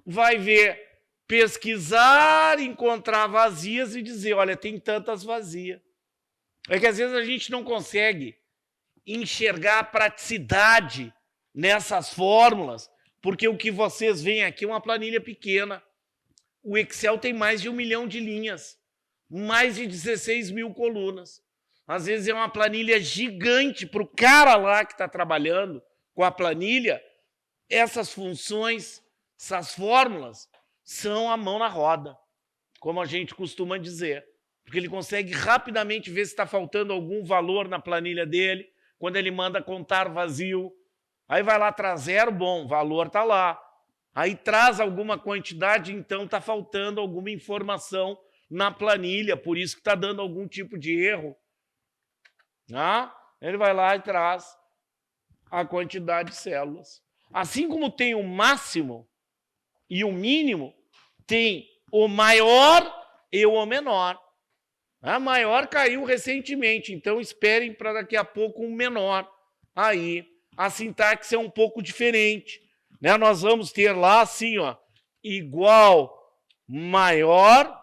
vai ver, pesquisar, encontrar vazias e dizer, olha, tem tantas vazias. É que às vezes a gente não consegue enxergar a praticidade nessas fórmulas, porque o que vocês veem aqui é uma planilha pequena. O Excel tem mais de 1 milhão de linhas, mais de 16 mil colunas. Às vezes é uma planilha gigante para o cara lá que está trabalhando com a planilha. Essas funções, essas fórmulas, são a mão na roda, como a gente costuma dizer. Porque ele consegue rapidamente ver se está faltando algum valor na planilha dele, quando ele manda contar vazio. Aí vai lá, traz zero, bom, valor está lá. Aí traz alguma quantidade, então está faltando alguma informação na planilha, por isso que está dando algum tipo de erro. Ele vai lá e traz a quantidade de células. Assim como tem o máximo e o mínimo, tem o maior e o menor. A maior caiu recentemente, então esperem para daqui a pouco um menor. Aí a sintaxe é um pouco diferente. Nós vamos ter lá assim, ó, igual, maior,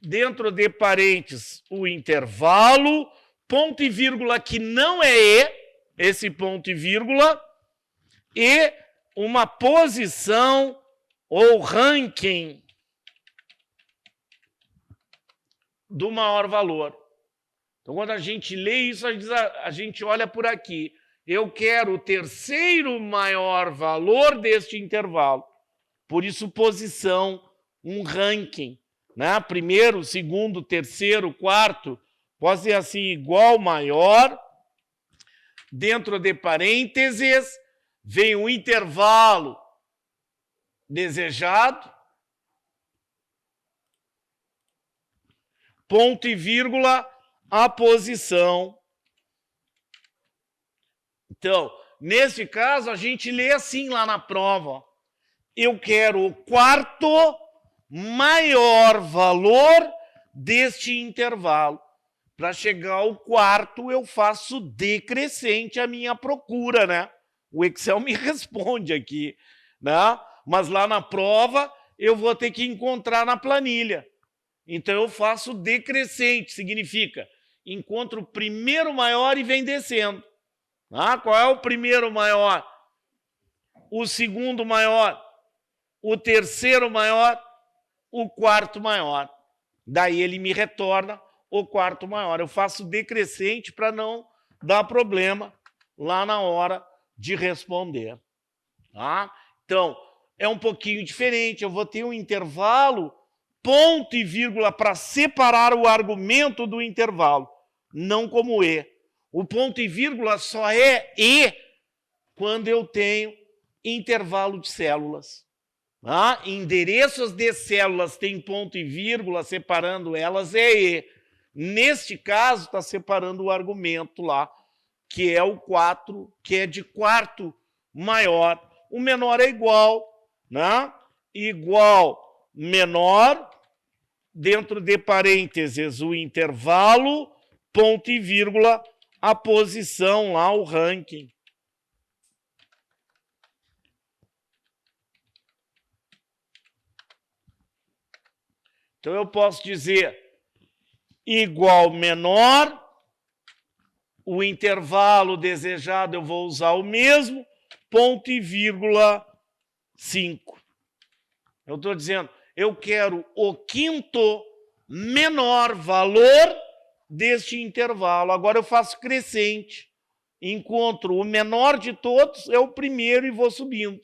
dentro de parênteses o intervalo, ponto e vírgula que não é E, esse ponto e vírgula, e uma posição ou ranking do maior valor. Então, quando a gente lê isso, a gente olha por aqui. Eu quero o terceiro maior valor deste intervalo. Por isso, posição, um ranking. Primeiro, segundo, terceiro, quarto, pode ser assim, igual, maior. Dentro de parênteses, vem o intervalo desejado, ponto e vírgula, a posição. Então, nesse caso, a gente lê assim lá na prova. Eu quero o quarto maior valor deste intervalo. Para chegar ao quarto, eu faço decrescente a minha procura, né? O Excel me responde aqui, né? Mas lá na prova, eu vou ter que encontrar na planilha. Então, eu faço decrescente, significa encontro o primeiro maior e vem descendo. Qual é o primeiro maior? O segundo maior? O terceiro maior? O quarto maior. Daí ele me retorna o quarto maior. Eu faço decrescente para não dar problema lá na hora de responder. Então, é um pouquinho diferente. Eu vou ter um intervalo, ponto e vírgula, para separar o argumento do intervalo, não como E. O ponto e vírgula só é E quando eu tenho intervalo de células. Endereços de células tem ponto e vírgula, separando elas é E. Neste caso, está separando o argumento lá, que é o 4, que é de quarto maior. O menor é igual, igual, menor, dentro de parênteses, o intervalo, ponto e vírgula, a posição lá, o ranking. Então, eu posso dizer igual, menor, o intervalo desejado eu vou usar o mesmo, ponto e vírgula 5. Eu estou dizendo, eu quero o quinto menor valor deste intervalo. Agora eu faço crescente. Encontro o menor de todos, é o primeiro e vou subindo.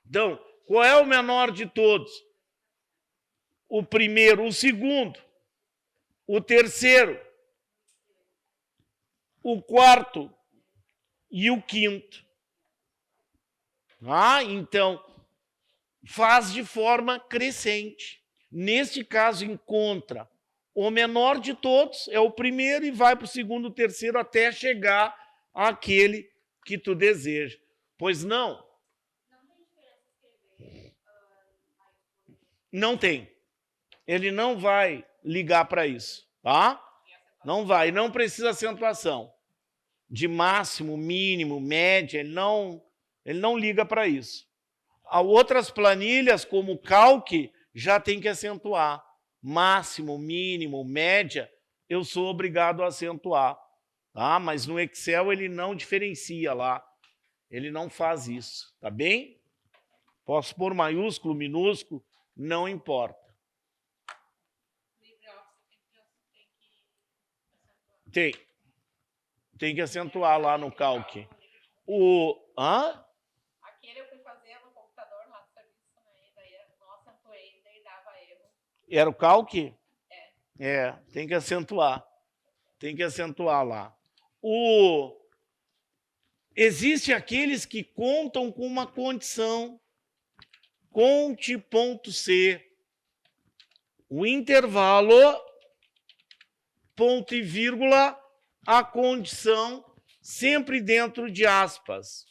Então, qual é o menor de todos? O primeiro, o segundo, o terceiro, o quarto e o quinto. Então, faz de forma crescente. Neste caso, encontra o menor de todos, é o primeiro, e vai para o segundo, terceiro, até chegar aquele que tu deseja. Pois não? Não tem. Ele não vai ligar para isso, tá? Não vai, não precisa acentuação. De máximo, mínimo, média, ele não liga para isso. Há outras planilhas, como o Calc, já tem que acentuar. Máximo, mínimo, média, eu sou obrigado a acentuar. Tá? Mas no Excel ele não diferencia lá. Ele não faz isso, tá bem? Posso pôr maiúsculo, minúsculo, não importa. Tem que acentuar lá no Calc. Aquele eu fui fazer no computador lá do serviço, né? Daí não acentuei, daí dava erro. Era o Calc? É. Tem que acentuar. Tem que acentuar lá. Existem aqueles que contam com uma condição. Conte ponto C. O intervalo, ponto e vírgula, a condição, sempre dentro de aspas.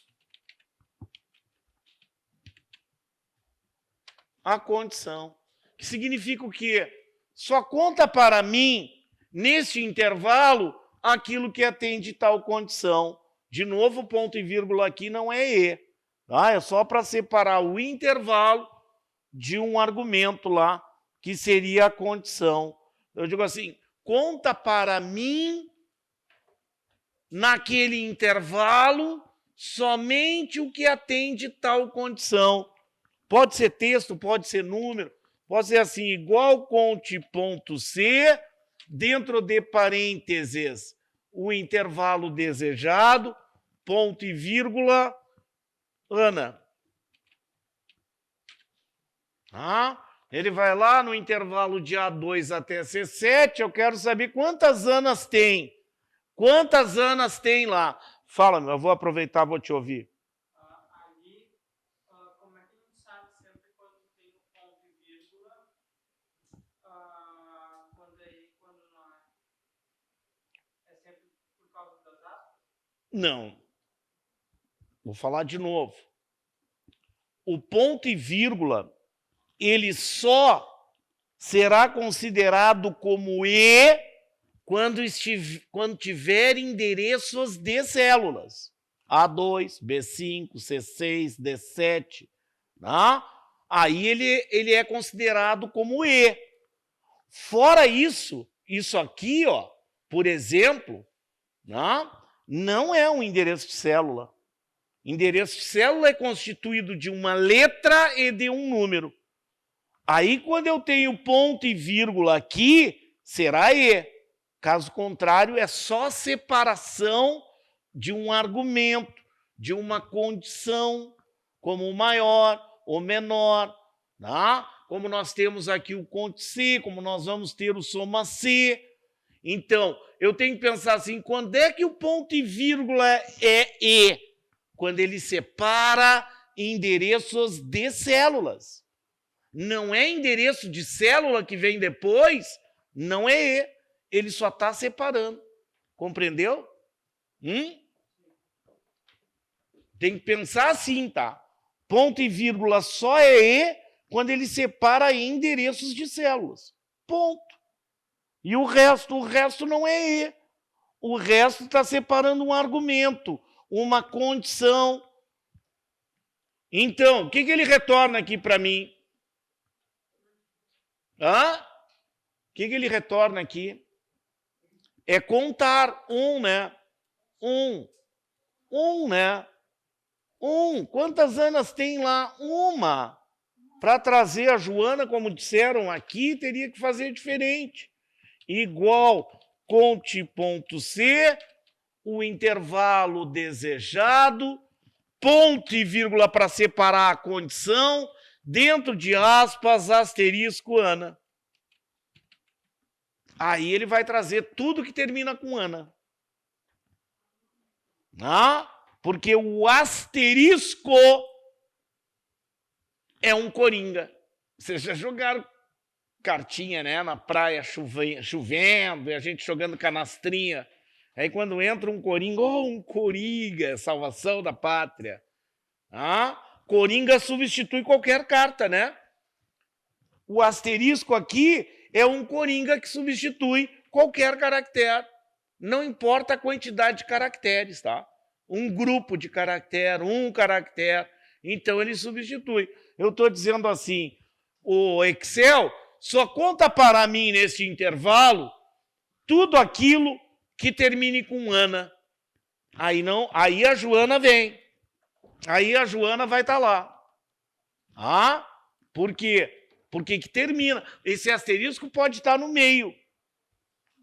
A condição. Que significa o quê? Só conta para mim, neste intervalo, aquilo que atende tal condição. De novo, ponto e vírgula aqui não é E. Tá? É só para separar o intervalo de um argumento lá, que seria a condição. Eu digo assim, conta para mim, naquele intervalo, somente o que atende tal condição. Pode ser texto, pode ser número, pode ser assim, igual conte ponto C, dentro de parênteses, o intervalo desejado, ponto e vírgula, Ana. Ele vai lá no intervalo de A2 até C7, eu quero saber quantas Anas tem. Quantas Anas tem lá? Fala, eu vou aproveitar, vou te ouvir. Ali, como é que a gente sabe sempre quando tem o ponto e vírgula, quando não é? É sempre por causa das aspas? Não. Vou falar de novo. O ponto e vírgula, ele só será considerado como E quando tiver endereços de células. A2, B5, C6, D7. Tá? Aí ele é considerado como E. Fora isso, isso aqui, ó, por exemplo, não é um endereço de célula. Endereço de célula é constituído de uma letra e de um número. Aí, quando eu tenho ponto e vírgula aqui, será E. Caso contrário, é só separação de um argumento, de uma condição, como o maior ou menor. Tá? Como nós temos aqui o conte C, como nós vamos ter o soma C. Então, eu tenho que pensar assim, quando é que o ponto e vírgula é E? Quando ele separa endereços de células. Não é endereço de célula que vem depois, não é E. Ele só está separando. Compreendeu? Tem que pensar assim, tá? Ponto e vírgula só é E quando ele separa endereços de células. Ponto. E o resto não é E. O resto está separando um argumento, uma condição. Então, o que ele retorna aqui para mim? O que ele retorna aqui? É contar né? Né? Quantas Anas tem lá? Uma. Para trazer a Joana, como disseram aqui, teria que fazer diferente. Igual conte ponto C, o intervalo desejado, ponto e vírgula para separar a condição, dentro de aspas, asterisco, Ana. Aí ele vai trazer tudo que termina com Ana. Porque o asterisco é um coringa. Vocês já jogaram cartinha, né, na praia chovendo, e a gente jogando canastrinha Aí quando entra um coringa, um coringa, salvação da pátria. Coringa substitui qualquer carta, né? O asterisco aqui é um coringa que substitui qualquer caractere. Não importa a quantidade de caracteres, tá? Um grupo de caractere, um caractere. Então, ele substitui. Eu estou dizendo assim, o Excel só conta para mim, nesse intervalo, tudo aquilo que termine com Ana. Aí a Joana vem. Aí a Joana vai estar lá. Por quê? Porque que termina. Esse asterisco pode estar no meio.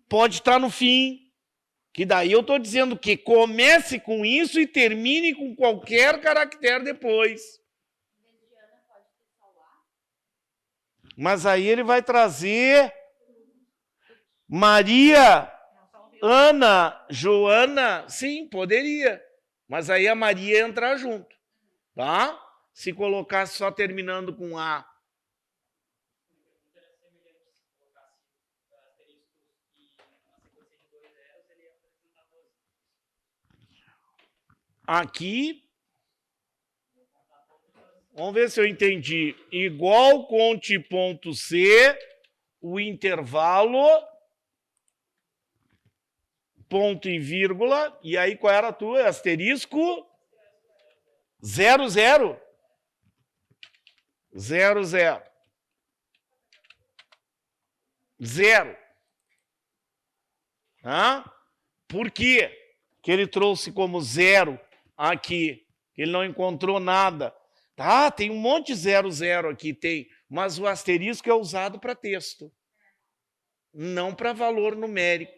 Pode estar no fim. Que daí eu estou dizendo que comece com isso e termine com qualquer caractere depois. Mas aí ele vai trazer Maria, Ana, Joana. Sim, poderia. Mas aí a Maria ia entrar junto. Tá? Se colocasse só terminando com A. Aqui, vamos ver se eu entendi. Igual conte ponto C, o intervalo, ponto e vírgula, e aí qual era a tua? Asterisco? 0, 0. 0, 0. 0. Por quê que ele trouxe como 0 aqui? Ele não encontrou nada. Tem um monte de 0, 0 aqui, tem. Mas o asterisco é usado para texto. Não para valor numérico.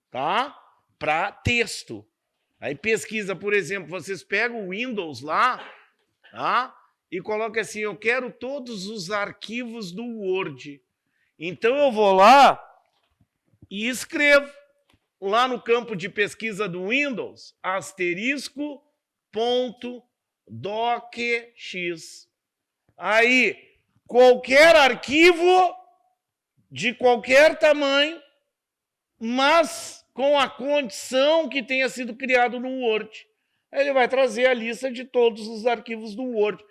Tá? Para texto. Aí pesquisa, por exemplo, vocês pegam o Windows lá, e colocam assim, eu quero todos os arquivos do Word. Então eu vou lá e escrevo lá no campo de pesquisa do Windows, asterisco, ponto, docx. Aí, qualquer arquivo de qualquer tamanho, mas com a condição que tenha sido criado no Word. Aí ele vai trazer a lista de todos os arquivos do Word.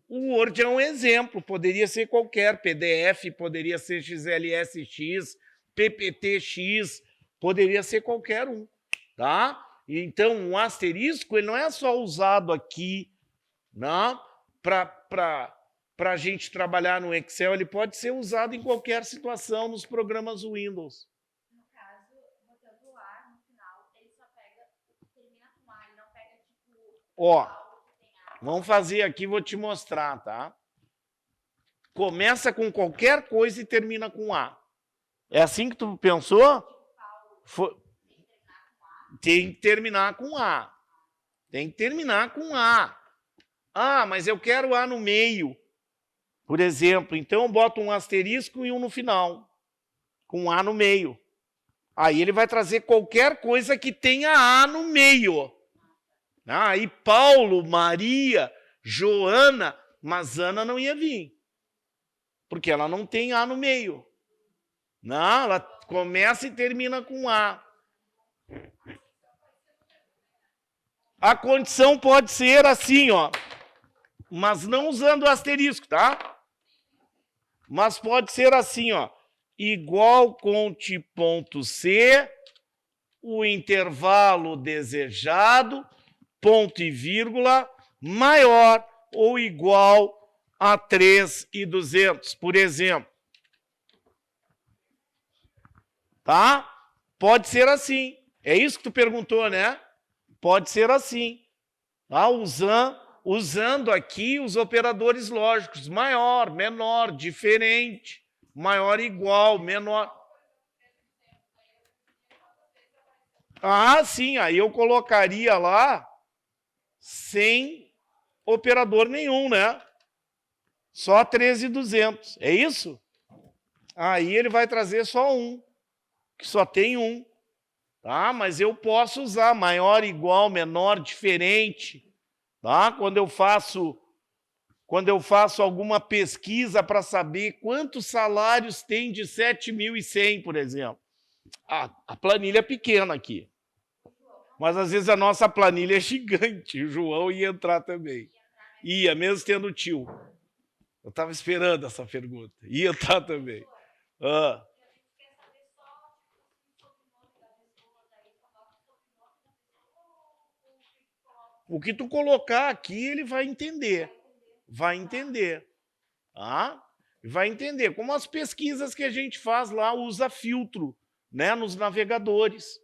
O Word é um exemplo, poderia ser qualquer, PDF, poderia ser XLSX, PPTX, poderia ser qualquer um, tá? Então, o asterisco ele não é só usado aqui, né, para a gente trabalhar no Excel, ele pode ser usado em qualquer situação nos programas Windows. No caso, botando o A no final, ele só pega, termina com A, ele não pega tipo... Vamos fazer aqui, vou te mostrar, tá? Começa com qualquer coisa e termina com A. É assim que tu pensou? Tem que terminar com A. Tem que terminar com A. Mas eu quero A no meio, por exemplo. Então, eu boto um asterisco e um no final, com A no meio. Aí ele vai trazer qualquer coisa que tenha A no meio. Aí Paulo, Maria, Joana, mas Ana não ia vir, porque ela não tem A no meio. Não, ela começa e termina com A. A condição pode ser assim, mas não usando o asterisco, tá? Mas pode ser assim, igual conte ponto C, o intervalo desejado, ponto e vírgula, maior ou igual a 3.200, por exemplo. Tá? Pode ser assim. É isso que tu perguntou, né? Pode ser assim. Tá? Usando aqui os operadores lógicos. Maior, menor, diferente. Maior, igual, menor. Sim. Aí eu colocaria lá sem operador nenhum, né? Só 13.200. É isso? Aí ele vai trazer só um, que só tem um. Tá? Mas eu posso usar maior, igual, menor, diferente. Tá? Quando eu faço alguma pesquisa para saber quantos salários tem de 7.100, por exemplo. A planilha é pequena aqui. Mas às vezes a nossa planilha é gigante. O João ia entrar também. Ia, mesmo tendo tio. Eu estava esperando essa pergunta. Ia entrar também. Ah. O que tu colocar aqui, ele vai entender. Vai entender. Tá? Vai entender. Como as pesquisas que a gente faz lá, usa filtro, né, nos navegadores.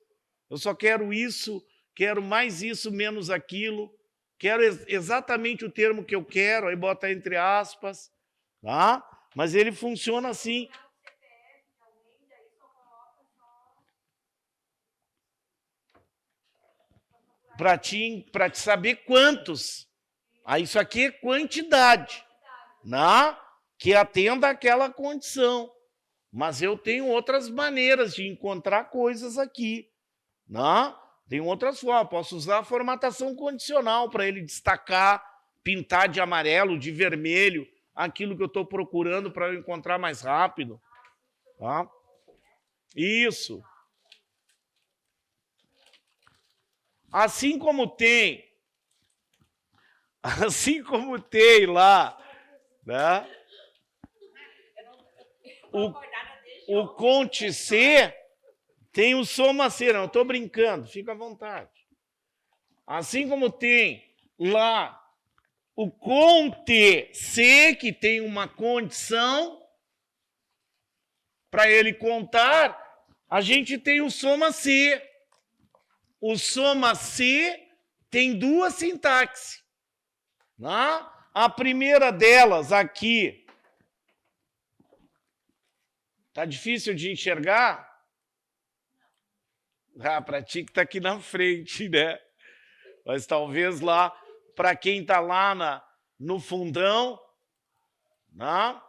Eu só quero isso, quero mais isso, menos aquilo. Quero exatamente o termo que eu quero, aí bota entre aspas. Tá? Mas ele funciona assim. Para te saber quantos. Isso aqui é quantidade, né? Que atenda àquela condição. Mas eu tenho outras maneiras de encontrar coisas aqui. Né? Tem outras formas. Posso usar a formatação condicional para ele destacar, pintar de amarelo, de vermelho, aquilo que eu estou procurando para eu encontrar mais rápido. Tá? Isso. Assim como tem lá, né? O Conte C tem o Soma C, não, estou brincando, fica à vontade. Assim como tem lá o Conte C, que tem uma condição para ele contar, a gente tem o Soma C. O Soma C tem duas sintaxes. Né? A primeira delas aqui, tá difícil de enxergar? Para ti que está aqui na frente, né? Mas talvez lá, para quem está lá no fundão, né?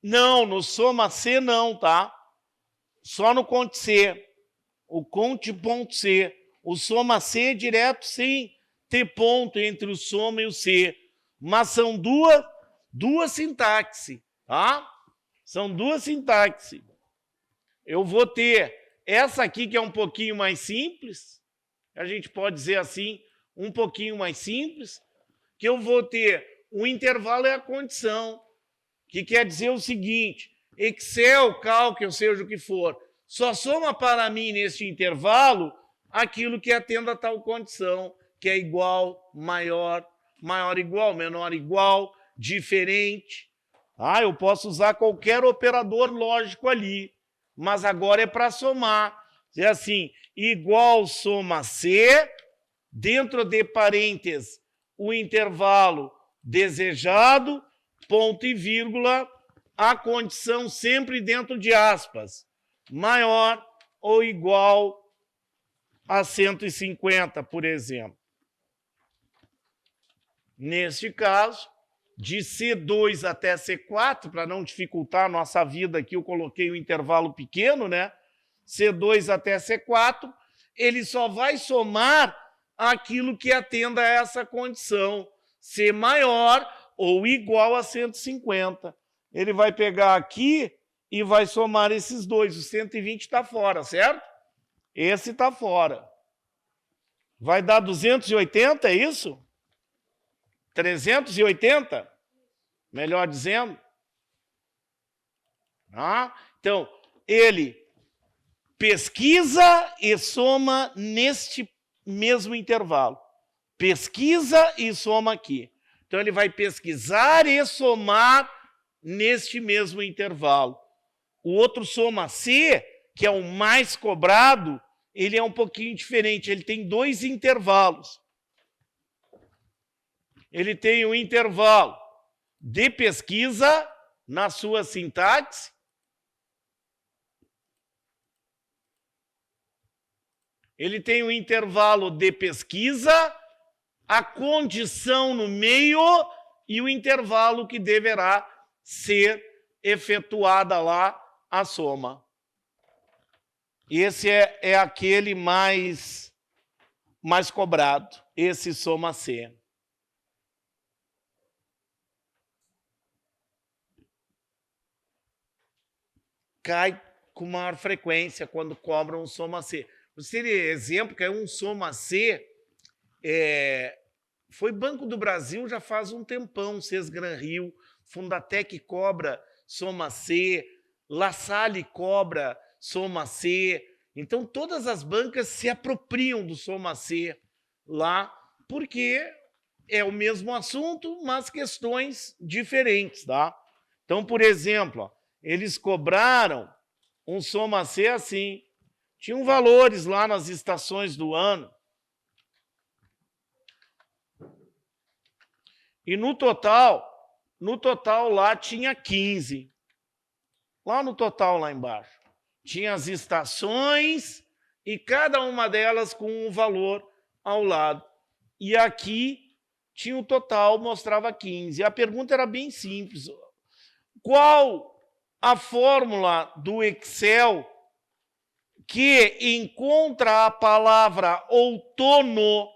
Não, no Soma C não, tá? Só no Conte C. O Conte.C. O Soma C é direto sem ter ponto entre o Soma e o C. Mas são duas sintaxes, tá? São duas sintaxes. Eu vou ter essa aqui que é um pouquinho mais simples, a gente pode dizer assim, um pouquinho mais simples, que eu vou ter o intervalo é a condição, que quer dizer o seguinte, Excel, cálculo, seja o que for, só soma para mim neste intervalo aquilo que atenda a tal condição, que é igual, maior, maior igual, menor igual, diferente. Eu posso usar qualquer operador lógico ali, mas agora é para somar. É assim, igual soma C, dentro de parênteses, o intervalo desejado, ponto e vírgula, a condição sempre dentro de aspas, maior ou igual a 150, por exemplo. Neste caso, de C2 até C4, para não dificultar a nossa vida aqui, eu coloquei um intervalo pequeno, né? C2 até C4, ele só vai somar aquilo que atenda a essa condição, C maior ou igual a 150. Ele vai pegar aqui e vai somar esses dois. O 120 está fora, certo? Esse está fora. Vai dar 280, é isso? 380? Melhor dizendo. Então, ele pesquisa e soma neste mesmo intervalo. Pesquisa e soma aqui. Então, ele vai pesquisar e somar neste mesmo intervalo. O outro soma C, que é o mais cobrado, ele é um pouquinho diferente. Ele tem dois intervalos. Ele tem um intervalo de pesquisa na sua sintaxe. Ele tem um intervalo de pesquisa, a condição no meio e o intervalo que deverá ser efetuada lá a soma. Esse é aquele mais cobrado, esse soma C. cai com maior frequência quando cobram um soma C. Você tem exemplo que é um soma C, foi Banco do Brasil já faz um tempão, Sesgran Rio, Fundatec cobra soma C, La Salle cobra soma C. Então, todas as bancas se apropriam do soma C lá, porque é o mesmo assunto, mas questões diferentes, tá? Então, por exemplo, ó, eles cobraram um soma C assim. Tinham valores lá nas estações do ano. E no total lá tinha 15. Lá no total, lá embaixo. Tinha as estações e cada uma delas com um valor ao lado. E aqui tinha o total, mostrava 15. A pergunta era bem simples. Qual a fórmula do Excel que encontra a palavra outono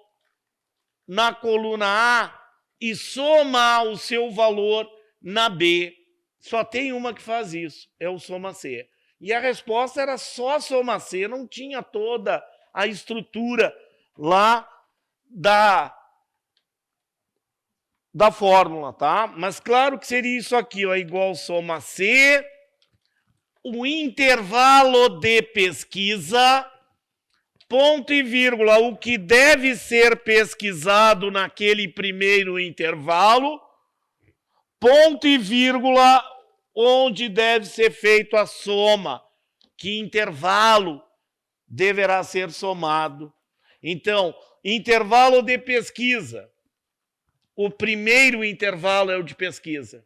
na coluna A e soma o seu valor na B? Só tem uma que faz isso, é o soma C. E a resposta era só soma C, não tinha toda a estrutura lá da fórmula, tá? Mas claro que seria isso aqui, ó, igual soma C, o intervalo de pesquisa, ponto e vírgula, o que deve ser pesquisado naquele primeiro intervalo, ponto e vírgula, onde deve ser feito a soma, que intervalo deverá ser somado. Então, intervalo de pesquisa, o primeiro intervalo é o de pesquisa.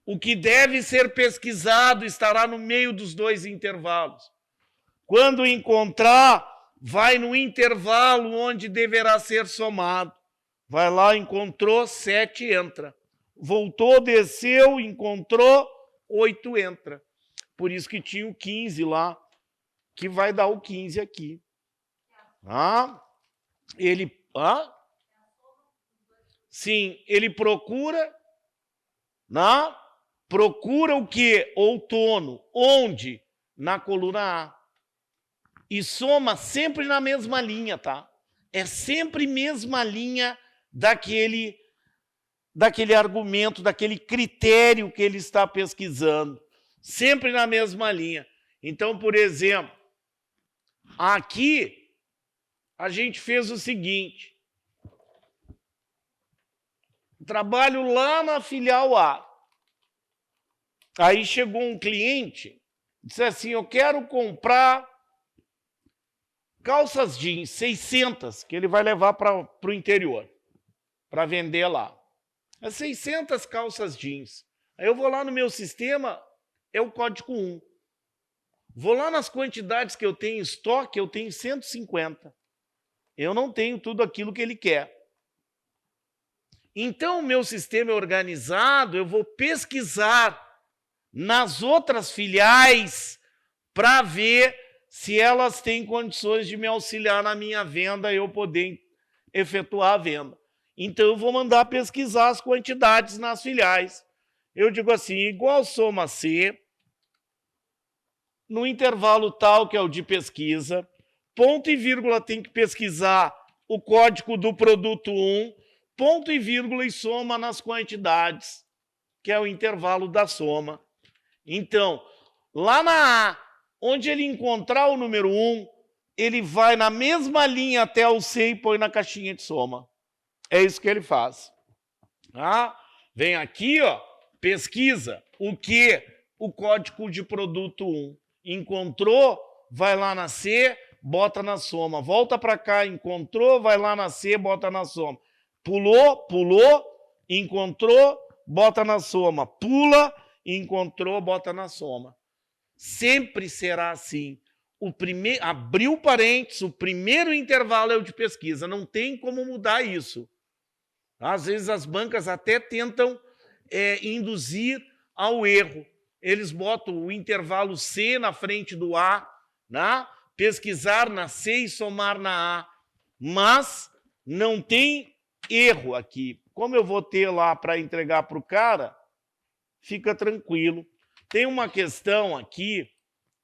O que deve ser pesquisado estará no meio dos dois intervalos. Quando encontrar, vai no intervalo onde deverá ser somado. Vai lá, encontrou, 7, entra. Voltou, desceu, encontrou, 8, entra. Por isso que tinha o 15 lá, que vai dar o 15 aqui. Sim, ele procura... Procura o quê? Outono. Onde? Na coluna A. E soma sempre na mesma linha, tá? É sempre mesma linha daquele argumento, daquele critério que ele está pesquisando. Sempre na mesma linha. Então, por exemplo, aqui a gente fez o seguinte. Trabalho lá na filial A. Aí chegou um cliente, disse assim, eu quero comprar calças jeans, 600, que ele vai levar para o interior, para vender lá. É 600 calças jeans. Aí eu vou lá no meu sistema, é o código 1. Vou lá nas quantidades que eu tenho em estoque, eu tenho 150. Eu não tenho tudo aquilo que ele quer. Então, o meu sistema é organizado, eu vou pesquisar nas outras filiais para ver se elas têm condições de me auxiliar na minha venda e eu poder efetuar a venda. Então, eu vou mandar pesquisar as quantidades nas filiais. Eu digo assim, igual soma C, no intervalo tal, que é o de pesquisa, ponto e vírgula tem que pesquisar o código do produto 1, ponto e vírgula e soma nas quantidades, que é o intervalo da soma. Então, lá na A, onde ele encontrar o número 1, ele vai na mesma linha até o C e põe na caixinha de soma. É isso que ele faz. Vem aqui, ó, pesquisa o que? O código de produto 1. Encontrou, vai lá na C, bota na soma. Volta para cá, encontrou, vai lá na C, bota na soma. Pulou, encontrou, bota na soma. Pula, encontrou, bota na soma. Sempre será assim. Abriu parênteses, o primeiro intervalo é o de pesquisa. Não tem como mudar isso. Às vezes as bancas até tentam induzir ao erro. Eles botam o intervalo C na frente do A, né? Pesquisar na C e somar na A. Mas não tem erro aqui. Como eu vou ter lá para entregar para o cara, fica tranquilo. Tem uma questão aqui,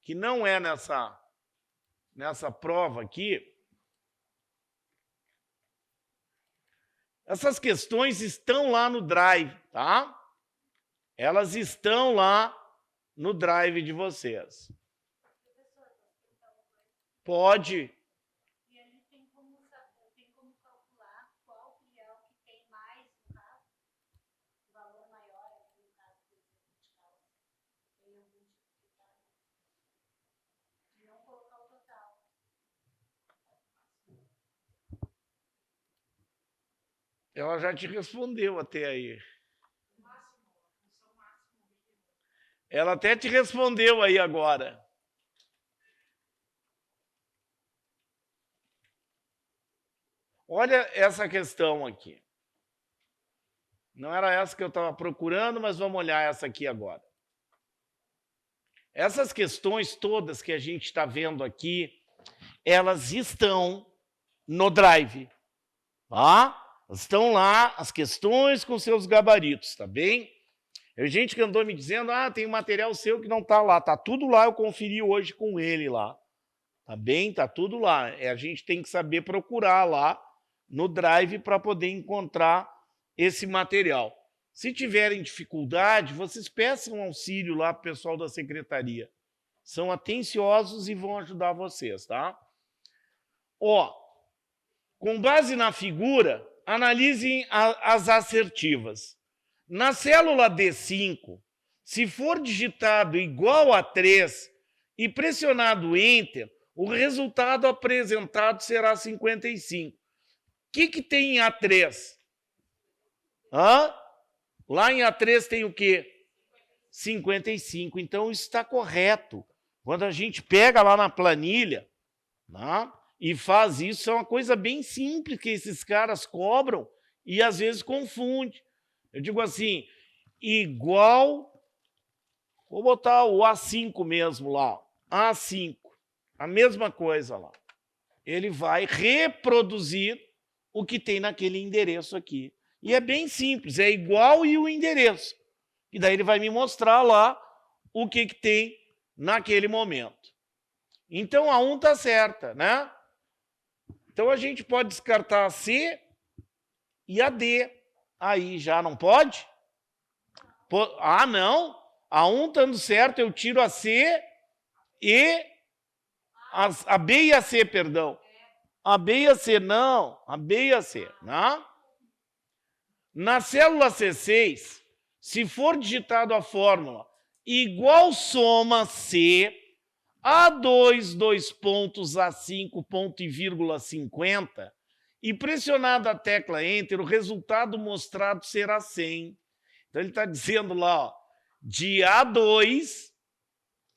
que não é nessa prova aqui. Essas questões estão lá no Drive, tá? Elas estão lá no Drive de vocês. Pode. E ali tem como calcular qual que é o que tem mais, no caso, o valor maior aqui no caso do vertical. Tem algum tipo de dado. E não colocar o total. Ela já te respondeu até aí. Ela até te respondeu aí agora. Olha essa questão aqui. Não era essa que eu estava procurando, mas vamos olhar essa aqui agora. Essas questões todas que a gente está vendo aqui, elas estão no Drive. Tá? Estão lá as questões com seus gabaritos, tá bem? Tem gente que andou me dizendo, tem um material seu que não está lá. Está tudo lá, eu conferi hoje com ele lá. Tá bem? Está tudo lá. A gente tem que saber procurar lá no Drive para poder encontrar esse material. Se tiverem dificuldade, vocês peçam auxílio lá para o pessoal da secretaria. São atenciosos e vão ajudar vocês, tá? Com base na figura, analisem as assertivas. Na célula D5, se for digitado igual a 3 e pressionado Enter, o resultado apresentado será 55. O que tem em A3? Lá em A3 tem o quê? 55. Então, isso está correto. Quando a gente pega lá na planilha, e faz isso, é uma coisa bem simples que esses caras cobram e às vezes confunde. Eu digo assim, igual, vou botar o A5 mesmo lá, A5, a mesma coisa lá. Ele vai reproduzir o que tem naquele endereço aqui. E é bem simples, é igual e o endereço. E daí ele vai me mostrar lá o que tem naquele momento. Então, a 1 está certa, né? Então, a gente pode descartar a C e a D. Aí já não pode? Não. A 1 estando certo, eu tiro a C e... A B e a C, perdão. A B e a C, não. A B e a C, né? Na célula C6, se for digitado a fórmula igual soma C, A2, 2 pontos, A5, ponto e vírgula 50, e pressionada a tecla Enter, o resultado mostrado será 100. Então, ele está dizendo lá, de A2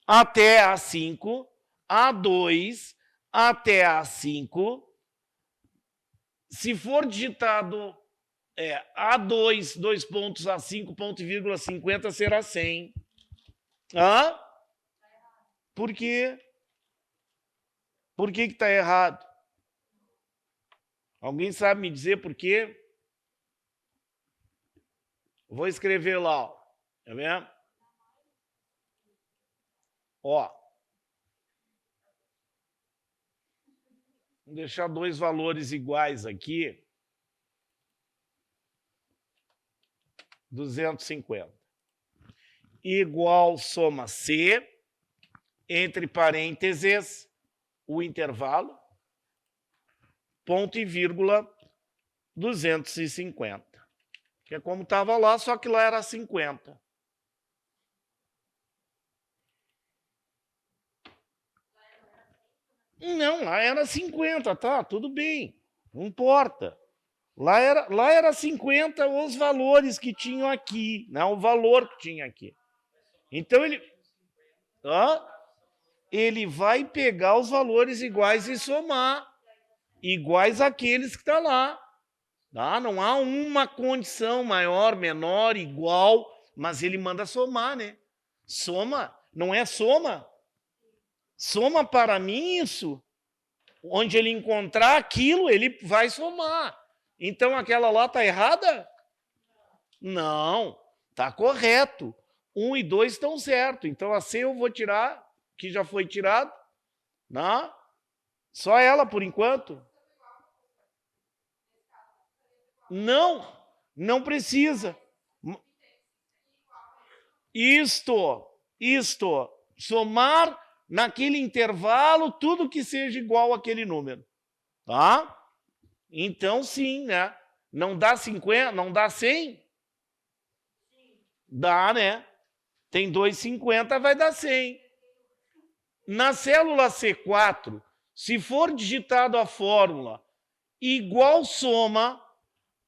até A5, A2 até A5, se for digitado A2, 2 pontos, A5, ponto e vírgula 50, será 100. Por quê? Por que está errado? Alguém sabe me dizer por quê? Vou escrever lá, ó. Tá vendo? Vou deixar 2 valores iguais aqui. 250. Igual soma C, entre parênteses, o intervalo, ponto e vírgula, 250. Que é como estava lá, só que lá era 50. Não, lá era 50, tá, tudo bem, não importa. Lá era 50 os valores que tinham aqui, não o valor que tinha aqui. Então, ele vai pegar os valores iguais e somar, iguais àqueles que estão lá. Não há uma condição maior, menor, igual, mas ele manda somar, né? Soma, não é soma? Soma para mim isso. Onde ele encontrar aquilo, ele vai somar. Então, aquela lá está errada? Não, está correto. 1 e 2 estão certos. Então, a C eu vou tirar, que já foi tirado. Né? Só ela, por enquanto. Não precisa. Isto. Somar naquele intervalo tudo que seja igual àquele número. Tá? Então, sim, né? Não dá 50, não dá 100? Dá, né? Tem 2,50, vai dar 100. Na célula C4, se for digitado a fórmula igual soma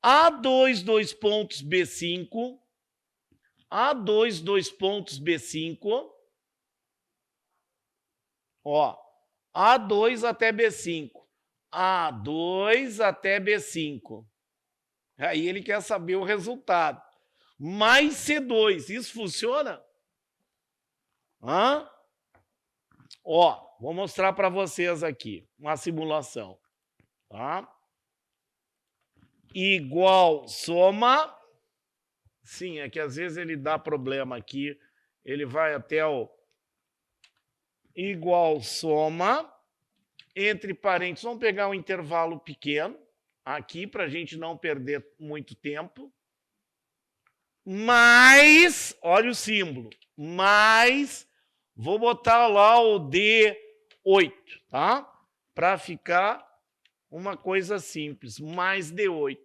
A2, 2 pontos B5, A2, 2 pontos B5, ó, A2 até B5, A2 até B5. Aí ele quer saber o resultado. Mais C2, isso funciona? Hã? Ó, vou mostrar para vocês aqui uma simulação. Tá? Igual soma. Sim, é que às vezes ele dá problema aqui. Ele vai até o igual soma entre parênteses. Vamos pegar um intervalo pequeno aqui para a gente não perder muito tempo. Mais, olha o símbolo, mais, vou botar lá o D8, tá? Para ficar uma coisa simples, mais D8.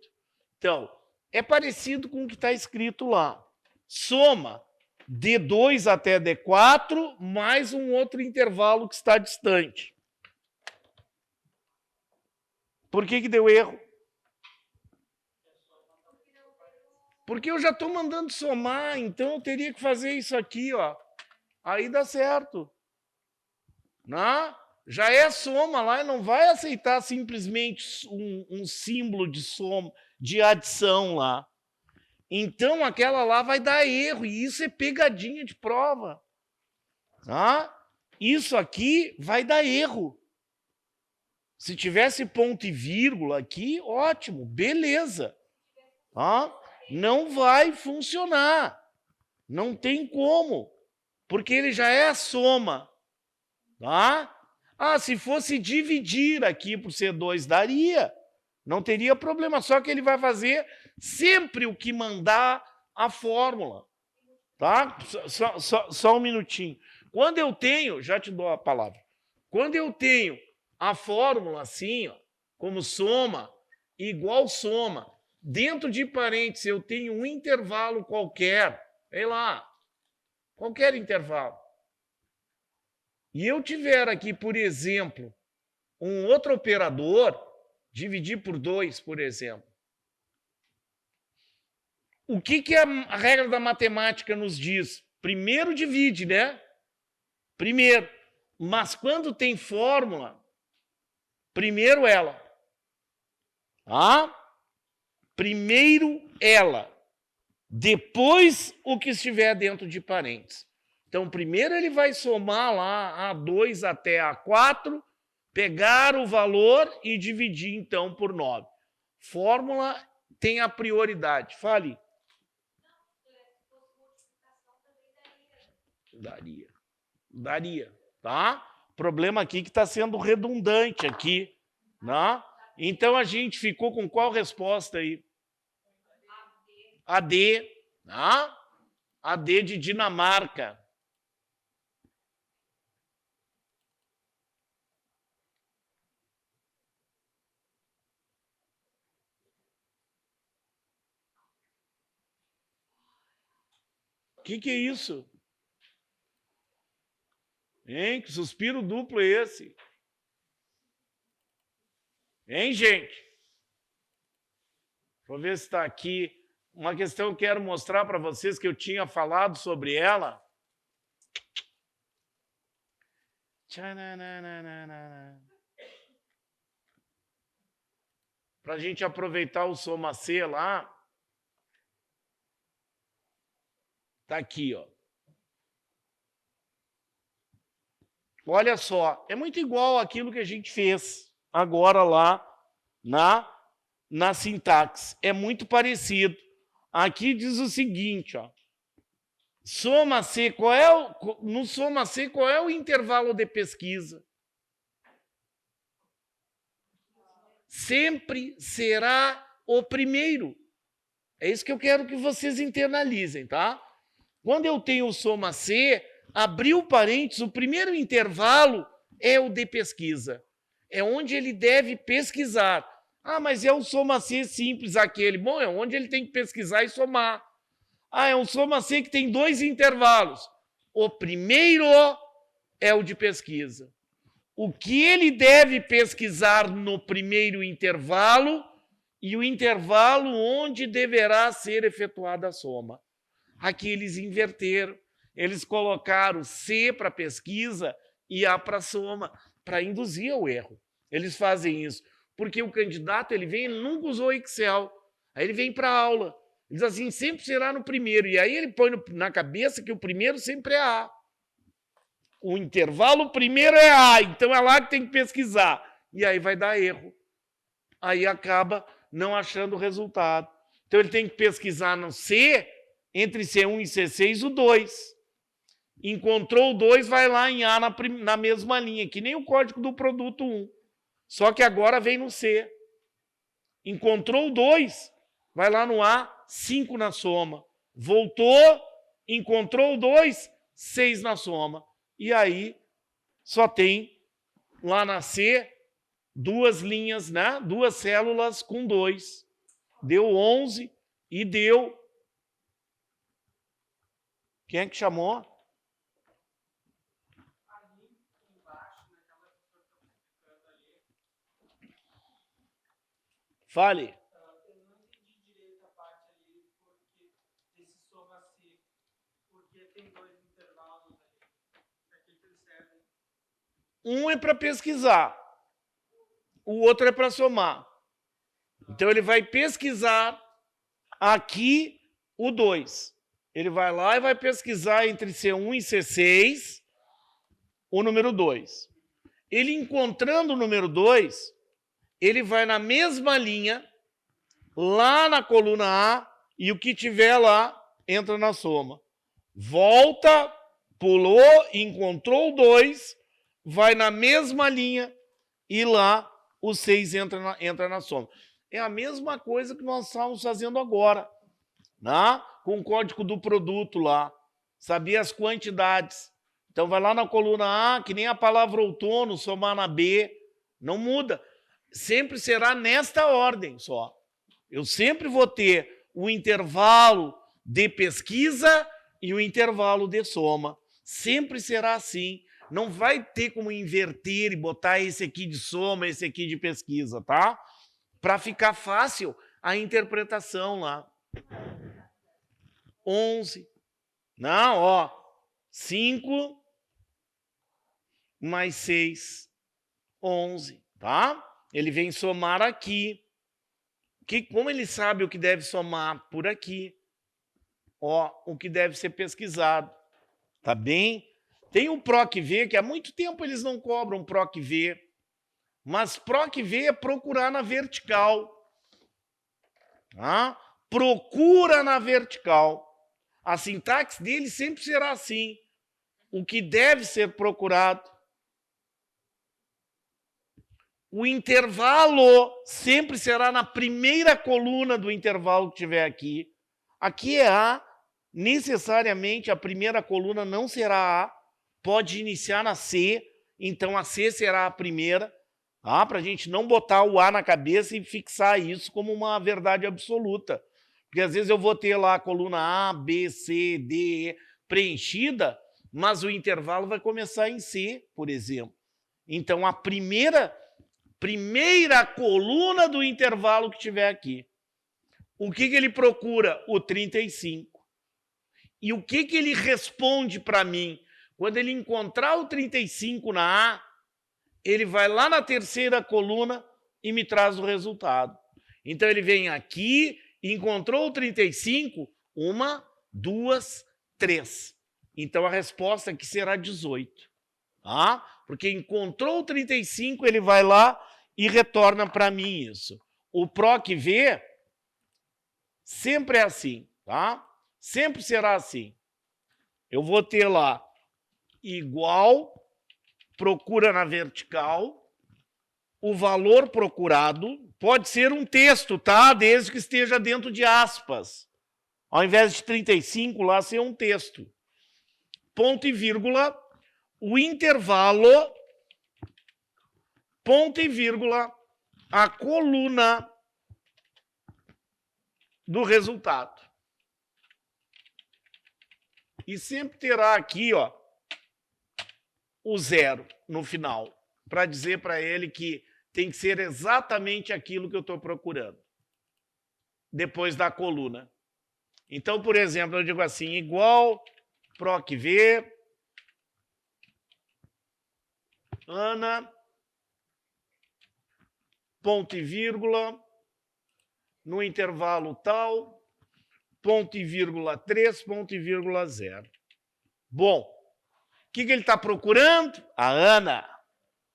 Então, é parecido com o que está escrito lá. Soma D2 até D4, mais um outro intervalo que está distante. Por que deu erro? Porque eu já estou mandando somar, então eu teria que fazer isso aqui, ó. Aí dá certo. Não? Já é soma lá, e não vai aceitar simplesmente um símbolo de soma, de adição lá. Então aquela lá vai dar erro, e isso é pegadinha de prova. Tá? Isso aqui vai dar erro. Se tivesse ponto e vírgula aqui, ótimo, beleza. Tá? Não vai funcionar. Não tem como. Porque ele já é a soma. Tá? Ah, se fosse dividir aqui por C2, daria. Não teria problema. Só que ele vai fazer sempre o que mandar a fórmula. Tá? Só um minutinho. Quando eu tenho, já te dou a palavra. Quando eu tenho a fórmula assim, ó, como soma, igual soma, dentro de parênteses eu tenho um intervalo qualquer, sei lá, qualquer intervalo. E eu tiver aqui, por exemplo, um outro operador, dividir por 2, por exemplo. O que a regra da matemática nos diz? Primeiro divide, né? Primeiro. Mas quando tem fórmula, primeiro ela. Ah? Primeiro ela. Depois o que estiver dentro de parênteses. Então, primeiro ele vai somar lá A2 até A4, pegar o valor e dividir, então, por 9. Fórmula tem a prioridade. Fale. Daria, tá? Problema aqui que está sendo redundante aqui, né? Então a gente ficou com qual resposta aí? AD, né? AD de Dinamarca. O que é isso? Hein? Que suspiro duplo é esse? Hein, gente? Vou ver se está aqui. Uma questão que eu quero mostrar para vocês, que eu tinha falado sobre ela. Para a gente aproveitar o soma C lá. Está aqui, ó. Olha só, é muito igual àquilo que a gente fez agora lá na sintaxe. É muito parecido. Aqui diz o seguinte, ó. Soma C, no soma C, qual é o intervalo de pesquisa? Sempre será o primeiro. É isso que eu quero que vocês internalizem, tá? Quando eu tenho o soma C, abriu parênteses, o primeiro intervalo é o de pesquisa. É onde ele deve pesquisar. Ah, mas é o soma C simples aquele. Bom, é onde ele tem que pesquisar e somar. Ah, é um soma C que tem 2 intervalos. O primeiro é o de pesquisa. O que ele deve pesquisar no primeiro intervalo e o intervalo onde deverá ser efetuada a soma. Aqui eles inverteram. Eles colocaram C para pesquisa e A para soma, para induzir ao erro. Eles fazem isso. Porque o candidato, ele nunca usou Excel. Aí ele vem para a aula. Ele diz assim, sempre será no primeiro. E aí ele põe na cabeça que o primeiro sempre é A. O intervalo primeiro é A, então é lá que tem que pesquisar. E aí vai dar erro. Aí acaba não achando o resultado. Então ele tem que pesquisar no C, entre C1 e C6, o 2. Encontrou o 2, vai lá em A na mesma linha, que nem o código do produto 1. Só que agora vem no C. Encontrou o 2, vai lá no A, 5 na soma. Voltou, encontrou o 2, 6 na soma. E aí só tem lá na C 2 linhas, né? 2 células com 2. Deu 11 e deu... Quem é que chamou? Ali embaixo, naquela que eu estou explicando ali. Fale. Eu não entendi direito a parte ali, porque esse soma C, porque tem 2 intervalos ali. Para que eles servem? Um é para pesquisar, o outro é para somar. Então ele vai pesquisar aqui o 2. Ele vai lá e vai pesquisar entre C1 e C6 o número 2. Ele encontrando o número 2, ele vai na mesma linha, lá na coluna A, e o que tiver lá entra na soma. Volta, pulou, encontrou o 2, vai na mesma linha e lá o 6 entra na soma. É a mesma coisa que nós estamos fazendo agora, né? Com o código do produto lá. Sabia as quantidades. Então vai lá na coluna A, que nem a palavra outono, somar na B. Não muda. Sempre será nesta ordem só. Eu sempre vou ter o intervalo de pesquisa e o intervalo de soma. Sempre será assim. Não vai ter como inverter e botar esse aqui de soma, esse aqui de pesquisa, tá? Para ficar fácil a interpretação lá. 11. Não, ó. 5 mais 6, 11, tá? Ele vem somar aqui. Como ele sabe o que deve somar por aqui? Ó, o que deve ser pesquisado. Tá bem? Tem o PROC-V, que há muito tempo eles não cobram PROC-V. Mas PROC-V é procurar na vertical. Tá? Procura na vertical. A sintaxe dele sempre será assim. O que deve ser procurado. O intervalo sempre será na primeira coluna do intervalo que tiver aqui. Aqui é A. Necessariamente a primeira coluna não será A. Pode iniciar na C. Então a C será a primeira. Para a gente não botar o A na cabeça e fixar isso como uma verdade absoluta. Porque às vezes eu vou ter lá a coluna A, B, C, D, E preenchida, mas o intervalo vai começar em C, por exemplo. Então a primeira coluna do intervalo que tiver aqui. O que ele procura? O 35. E o que ele responde para mim? Quando ele encontrar o 35 na A, ele vai lá na terceira coluna e me traz o resultado. Então ele vem aqui, encontrou o 35, 1, 2, 3. Então a resposta aqui será 18. Tá? Porque encontrou o 35, ele vai lá e retorna para mim isso. O PROC-V sempre é assim, tá? Sempre será assim. Eu vou ter lá igual, procura na vertical, o valor procurado, pode ser um texto, tá? Desde que esteja dentro de aspas. Ao invés de 35, lá ser um texto. Ponto e vírgula, o intervalo, ponto e vírgula, a coluna do resultado. E sempre terá aqui, ó, o zero no final, para dizer para ele que tem que ser exatamente aquilo que eu estou procurando, depois da coluna. Então, por exemplo, eu digo assim, igual proc v, Ana, ponto e vírgula, no intervalo tal, ponto e vírgula 3, ponto e vírgula 0. Bom, o que ele está procurando? A Ana.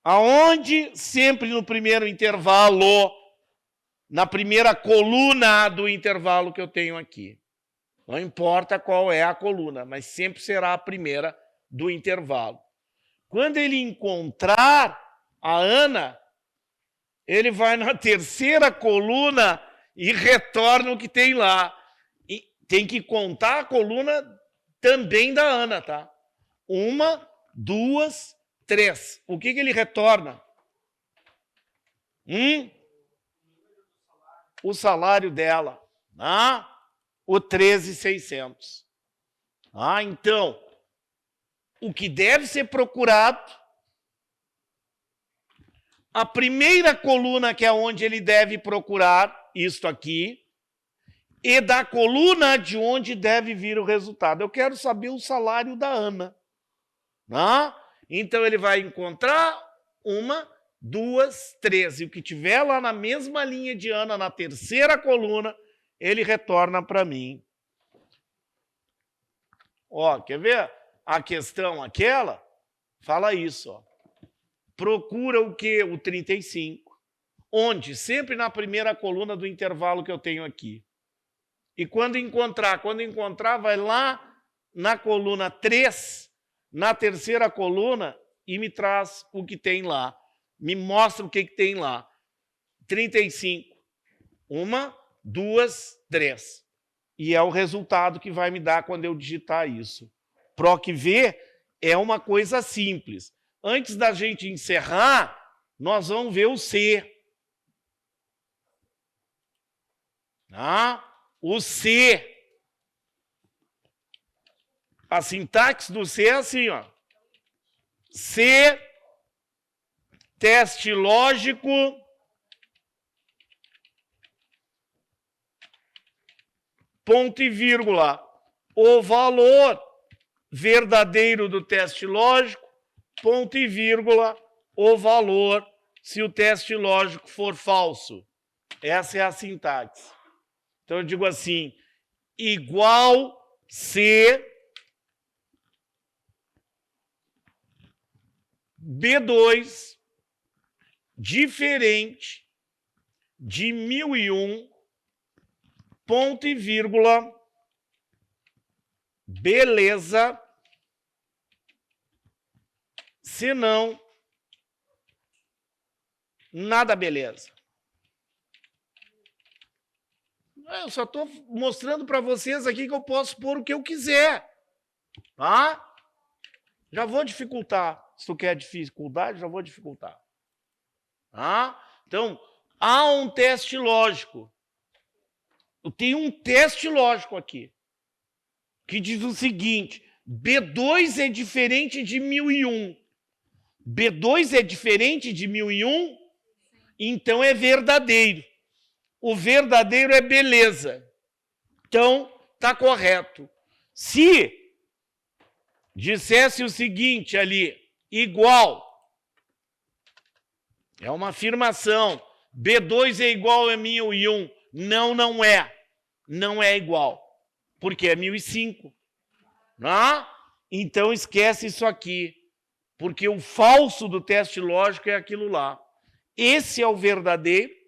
Aonde? Sempre no primeiro intervalo, na primeira coluna do intervalo que eu tenho aqui. Não importa qual é a coluna, mas sempre será a primeira do intervalo. Quando ele encontrar a Ana, ele vai na terceira coluna e retorna o que tem lá. E tem que contar a coluna também da Ana, tá? 1, 2, 3. O que ele retorna? O salário dela. O 13.600. Então, o que deve ser procurado, a primeira coluna, que é onde ele deve procurar isto aqui, e da coluna de onde deve vir o resultado. Eu quero saber o salário da Ana. Então, ele vai encontrar 1, 2, 3. E o que tiver lá na mesma linha de Ana, na terceira coluna, ele retorna para mim. Ó, quer ver? A questão aquela fala isso. Ó. Procura o quê? O 35. Onde? Sempre na primeira coluna do intervalo que eu tenho aqui. E quando encontrar, vai lá na coluna 3, na terceira coluna, e me traz o que tem lá. Me mostra o que tem lá. 35. 1, 2, 3. E é o resultado que vai me dar quando eu digitar isso. Proc V é uma coisa simples. Antes da gente encerrar, nós vamos ver o C. O C. A sintaxe do C é assim, ó. C, teste lógico, ponto e vírgula, o valor verdadeiro do teste lógico, ponto e vírgula, o valor se o teste lógico for falso. Essa é a sintaxe. Então, eu digo assim, igual C, B2, diferente de 1001, ponto e vírgula, beleza, senão, nada beleza. Eu só estou mostrando para vocês aqui que eu posso pôr o que eu quiser. Tá? Já vou dificultar. Se tu quer dificuldade, já vou dificultar. Tá? Então, há um teste lógico. Eu tenho um teste lógico aqui, que diz o seguinte, B2 é diferente de 1001. B2 é diferente de 1001, então é verdadeiro. O verdadeiro é beleza. Então, está correto. Se dissesse o seguinte ali, igual, é uma afirmação, B2 é igual a 1001. Não, não é. Não é igual. Porque é 1005. Então, esquece isso aqui. Porque o falso do teste lógico é aquilo lá. Esse é o verdadeiro.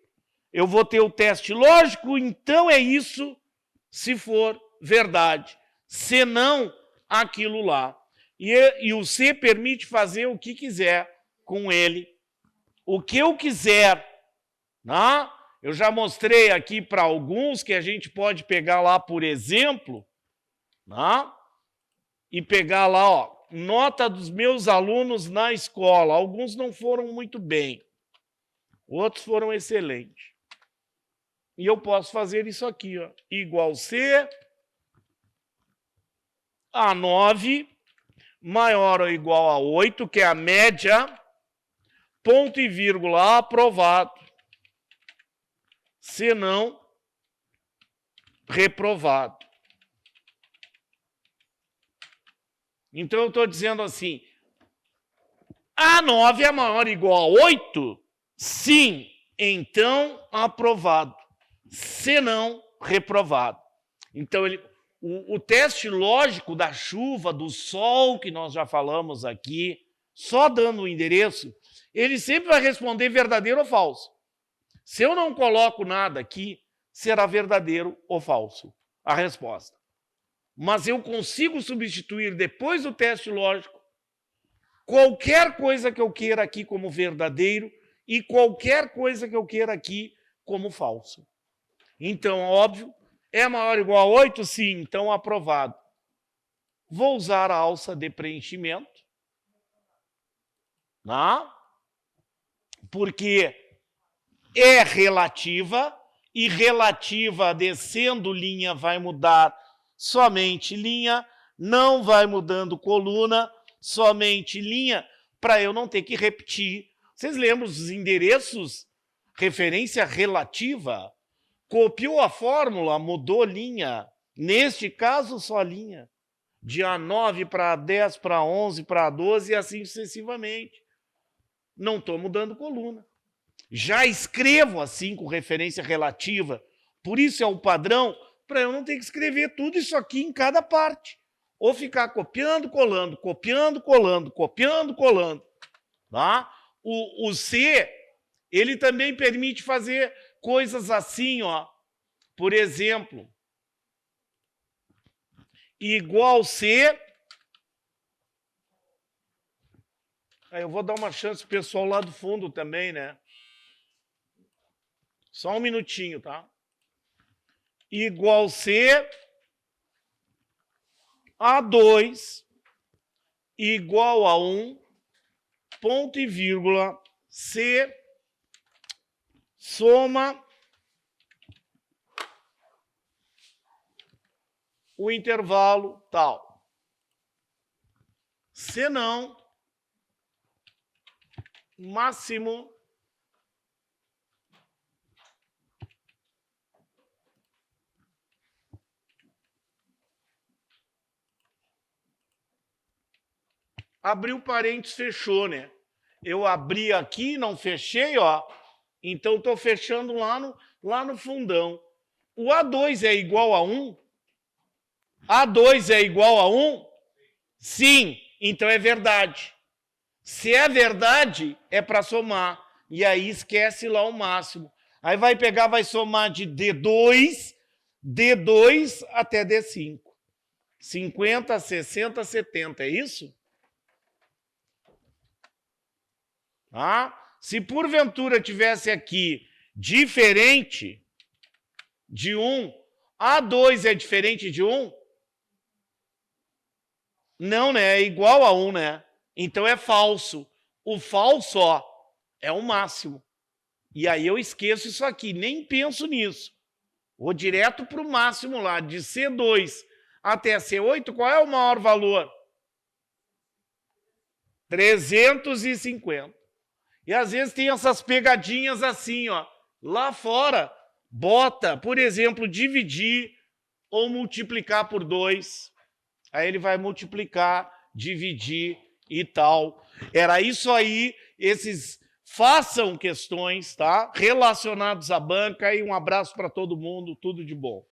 Eu vou ter o teste lógico, então é isso, se for verdade. Se não, aquilo lá. E o C permite fazer o que quiser com ele, o que eu quiser. Né? Eu já mostrei aqui para alguns que a gente pode pegar lá, por exemplo, né? E pegar lá, ó, nota dos meus alunos na escola. Alguns não foram muito bem, outros foram excelentes. E eu posso fazer isso aqui, ó, igual C, A9, maior ou igual a 8, que é a média, ponto e vírgula, aprovado. Se não, reprovado. Então, eu estou dizendo assim, A9 é maior ou igual a 8? Sim, então aprovado. Se não, reprovado. Então, o teste lógico da chuva, do sol, que nós já falamos aqui, só dando o endereço, ele sempre vai responder verdadeiro ou falso. Se eu não coloco nada aqui, será verdadeiro ou falso a resposta. Mas eu consigo substituir, depois do teste lógico, qualquer coisa que eu queira aqui como verdadeiro e qualquer coisa que eu queira aqui como falso. Então, óbvio, é maior ou igual a 8? Sim, então aprovado. Vou usar a alça de preenchimento, né? Porque é relativa, e relativa descendo linha vai mudar somente linha, não vai mudando coluna, somente linha, para eu não ter que repetir. Vocês lembram os endereços? Referência relativa. Copiou a fórmula, mudou linha. Neste caso, só linha. De A9 para A10, para A11, para A12 e assim sucessivamente. Não estou mudando coluna. Já escrevo assim com referência relativa. Por isso é o padrão, para eu não ter que escrever tudo isso aqui em cada parte. Ou ficar copiando, colando, copiando, colando, copiando, colando. Tá? O C, ele também permite fazer coisas assim, ó. Por exemplo, igual C. Aí eu vou dar uma chance pro pessoal lá do fundo também, né? Só um minutinho, tá? Igual C, A2, igual a 1, ponto e vírgula, C, soma o intervalo tal. Se não, máximo abriu parênteses, fechou, né? Eu abri aqui, não fechei, ó. Então, estou fechando lá no fundão. O A2 é igual a 1? A2 é igual a 1? Sim, então é verdade. Se é verdade, é para somar. E aí esquece lá o máximo. Aí vai pegar, vai somar de D2 até D5. 50, 60, 70, é isso? Ah, se porventura tivesse aqui diferente de 1, A2 é diferente de 1? Não, né? É igual a 1, né? Então é falso. O falso, ó, é o máximo. E aí eu esqueço isso aqui, nem penso nisso. Vou direto para o máximo lá, de C2 até C8, qual é o maior valor? 350. E às vezes tem essas pegadinhas assim, ó. Lá fora, bota, por exemplo, dividir ou multiplicar por 2. Aí ele vai multiplicar, dividir e tal. Era isso aí, esses façam questões, tá? Relacionados à banca, e um abraço para todo mundo, tudo de bom.